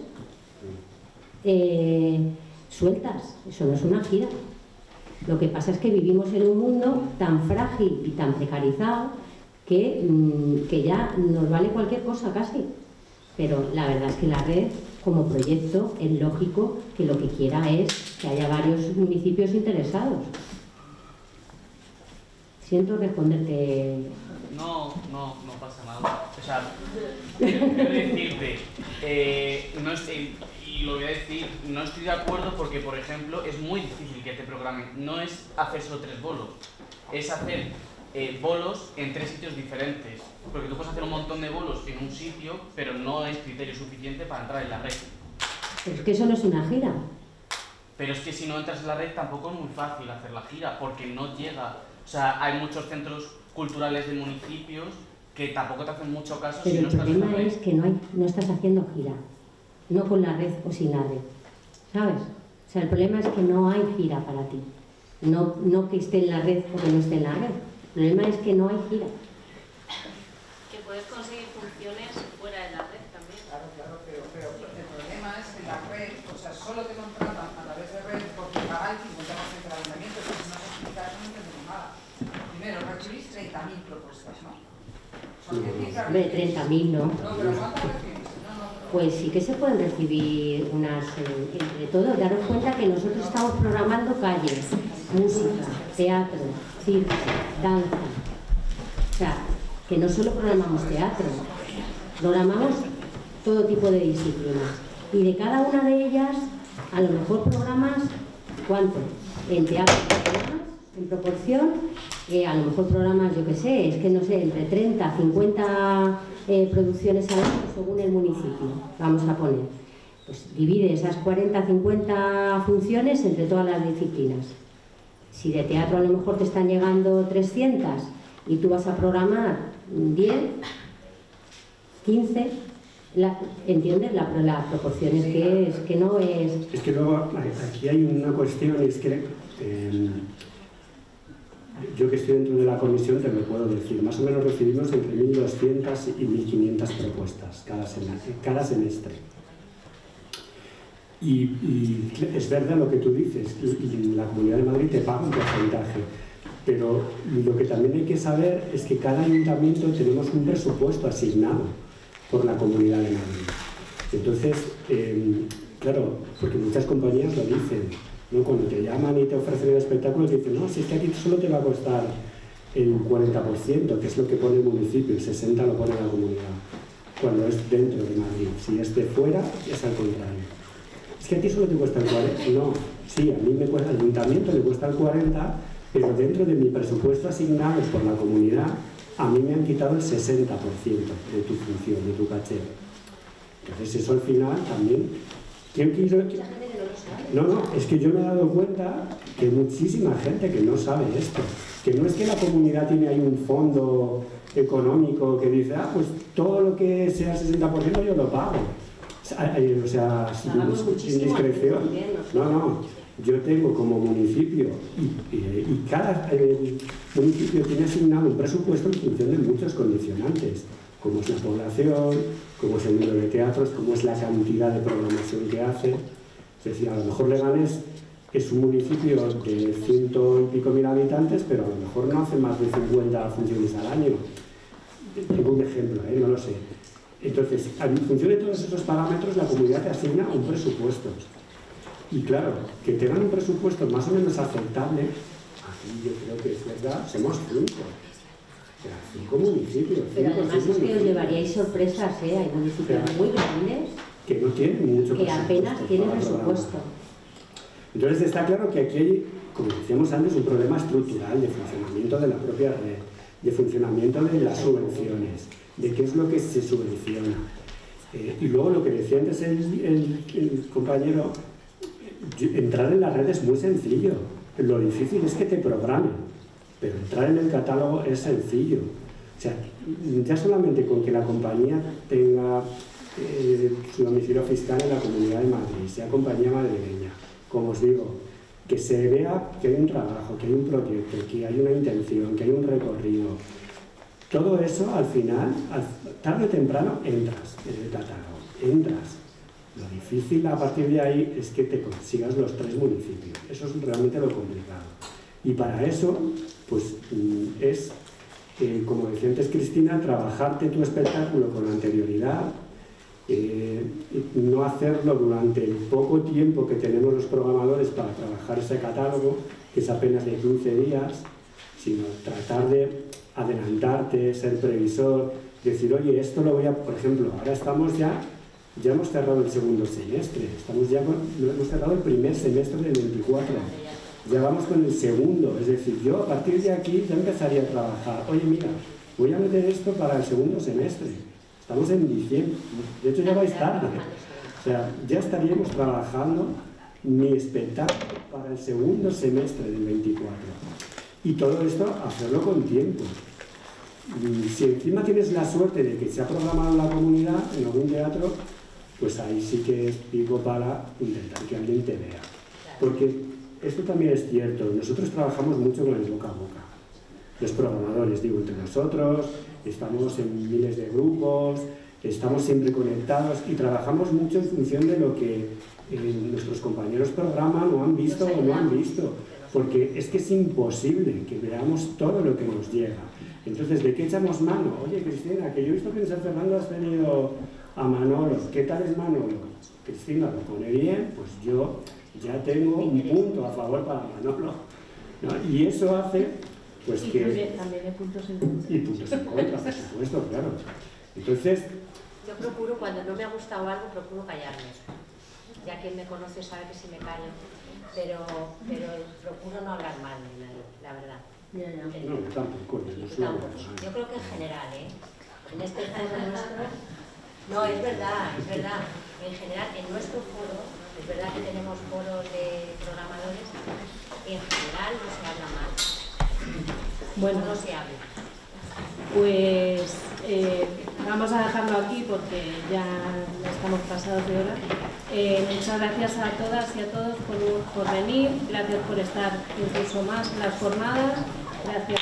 sueltas. Eso no es una gira. Lo que pasa es que vivimos en un mundo tan frágil y tan precarizado que ya nos vale cualquier cosa casi. Pero la verdad es que la red, como proyecto, es lógico que lo que quiera es que haya varios municipios interesados. Siento responderte... No pasa nada. O sea, quiero decirte, y lo voy a decir, no estoy de acuerdo porque, por ejemplo, es muy difícil que te programen. No es hacer solo 3 bolos, es hacer bolos en 3 sitios diferentes. Porque tú puedes hacer un montón de bolos en un sitio, pero no es criterio suficiente para entrar en la red. Pero es que eso no es una gira. Pero es que si no entras en la red tampoco es muy fácil hacer la gira, porque no llega. O sea, hay muchos centros culturales de municipios que tampoco te hacen mucho caso si no estás en la red. Pero el problema es que no estás haciendo gira, no con la red o sin la red, ¿sabes? O sea, el problema es que no hay gira para ti, no que esté en la red o que no esté en la red. El problema es que no hay gira. Que puedes conseguir funciones fuera de la red también. Claro, pero el problema es que en la red, o sea, solo te contratan a través de red porque paga el 50% del ayuntamiento, entonces no se explica, no entendemos nada. Primero, recibís 30.000 propuestas, ¿no? Hombre, 30.000 no. No, pero ¿cuántas recibís? Pues sí que se pueden recibir unas, entre todo, daros cuenta que nosotros estamos programando calles, música, teatro, circo, danza. O sea, que no solo programamos teatro, programamos todo tipo de disciplinas. Y de cada una de ellas, a lo mejor programas, ¿cuánto? En teatro programas, en proporción, a lo mejor programas, yo qué sé, es que no sé, entre 30, 50 producciones al año según el municipio, vamos a poner. Pues divide esas 40, 50 funciones entre todas las disciplinas. Si de teatro a lo mejor te están llegando 300 y tú vas a programar 10, 15, ¿entiendes? La proporción es que no es... Es que luego aquí hay una cuestión, es que yo que estoy dentro de la comisión te lo puedo decir, más o menos recibimos entre 1.200 y 1.500 propuestas cada semestre. Y es verdad lo que tú dices, la Comunidad de Madrid te paga un porcentaje, pero lo que también hay que saber es que cada ayuntamiento tenemos un presupuesto asignado por la Comunidad de Madrid. Entonces, claro, porque muchas compañías lo dicen, ¿no? Cuando te llaman y te ofrecen el espectáculo, te dicen, no, si es que aquí solo te va a costar el 40%, que es lo que pone el municipio, el 60% lo pone la comunidad, cuando es dentro de Madrid. Si es de fuera, es al contrario. Es que a ti solo te cuesta el 40%. No, sí, a mí me cuesta, al ayuntamiento le cuesta el 40%, pero dentro de mi presupuesto asignado por la comunidad, a mí me han quitado el 60% de tu función, de tu caché. Entonces eso al final también... No, es que yo me he dado cuenta que hay muchísima gente que no sabe esto. Que no es que la comunidad tiene ahí un fondo económico que dice, pues todo lo que sea 60% yo lo pago. O sea, sin discreción. No, yo tengo como municipio y cada municipio tiene asignado un presupuesto en función de muchos condicionantes, como es la población, como es el número de teatros, como es la cantidad de programación que hace. Es decir, a lo mejor Leganés es un municipio de 100 y pico mil habitantes, pero a lo mejor no hace más de 50 funciones al año. Tengo un ejemplo, no lo sé. Entonces, en función de todos esos parámetros, la comunidad te asigna un presupuesto. Y claro, que tengan un presupuesto más o menos aceptable, aquí yo creo que es verdad, somos 5. O sea, 5 municipios. Pero además es que os llevaríais sorpresas, ¿eh? Hay municipios muy grandes que no tienen mucho que apenas tienen presupuesto. Entonces está claro que aquí hay, como decíamos antes, un problema estructural de funcionamiento de la propia red, de funcionamiento de las subvenciones, de qué es lo que se subvenciona. Y luego lo que decía antes el compañero, entrar en la red es muy sencillo. Lo difícil es que te programen, pero entrar en el catálogo es sencillo. O sea, ya solamente con que la compañía tenga su domicilio fiscal en la Comunidad de Madrid, sea compañía madrileña, como os digo, que se vea que hay un trabajo, que hay un proyecto, que hay una intención, que hay un recorrido. Todo eso, al final, tarde o temprano, entras en el catálogo, entras. Lo difícil a partir de ahí es que te consigas los 3 municipios. Eso es realmente lo complicado. Y para eso, pues es, como decía antes Cristina, trabajarte tu espectáculo con anterioridad, no hacerlo durante el poco tiempo que tenemos los programadores para trabajar ese catálogo, que es apenas de 15 días, sino tratar de adelantarte, ser previsor, decir, oye, esto lo voy a... Por ejemplo, ahora estamos ya hemos cerrado el segundo semestre, hemos cerrado el primer semestre del 24, ya vamos con el segundo, es decir, yo a partir de aquí ya empezaría a trabajar, oye, mira, voy a meter esto para el segundo semestre, estamos en diciembre, de hecho ya vais tarde, o sea, ya estaríamos trabajando mi espectáculo para el segundo semestre del 24, y todo esto hacerlo con tiempo. Y si encima tienes la suerte de que se ha programado en la comunidad, en algún teatro, pues ahí sí que es pico para intentar que alguien te vea. Porque esto también es cierto, nosotros trabajamos mucho con el boca a boca. Los programadores, digo, entre nosotros, estamos en miles de grupos, estamos siempre conectados y trabajamos mucho en función de lo que nuestros compañeros programan o han visto o no han visto. Porque es que es imposible que veamos todo lo que nos llega. Entonces, ¿de qué echamos mano? Oye, Cristina, que yo he visto que en San Fernando has tenido a Manolo. ¿Qué tal es Manolo? Cristina lo pone bien, pues yo ya tengo un punto a favor para Manolo, ¿no? Y eso hace, pues y que... también hay puntos en contra. Y puntos en contra, por supuesto, claro. Entonces... Yo procuro, cuando no me ha gustado algo, procuro callarme. Ya quien me conoce sabe que sí me callo. Pero procuro no hablar mal de nadie, la verdad. No, yo tampoco. Yo creo que en general, en este foro nuestro, no, es verdad, en general, en nuestro foro, es verdad que tenemos foros de programadores, en general no se habla mal. Bueno, no se habla. Pues vamos a dejarlo aquí porque ya estamos pasados de hora. Muchas gracias a todas y a todos por venir, gracias por estar incluso más en las jornadas, gracias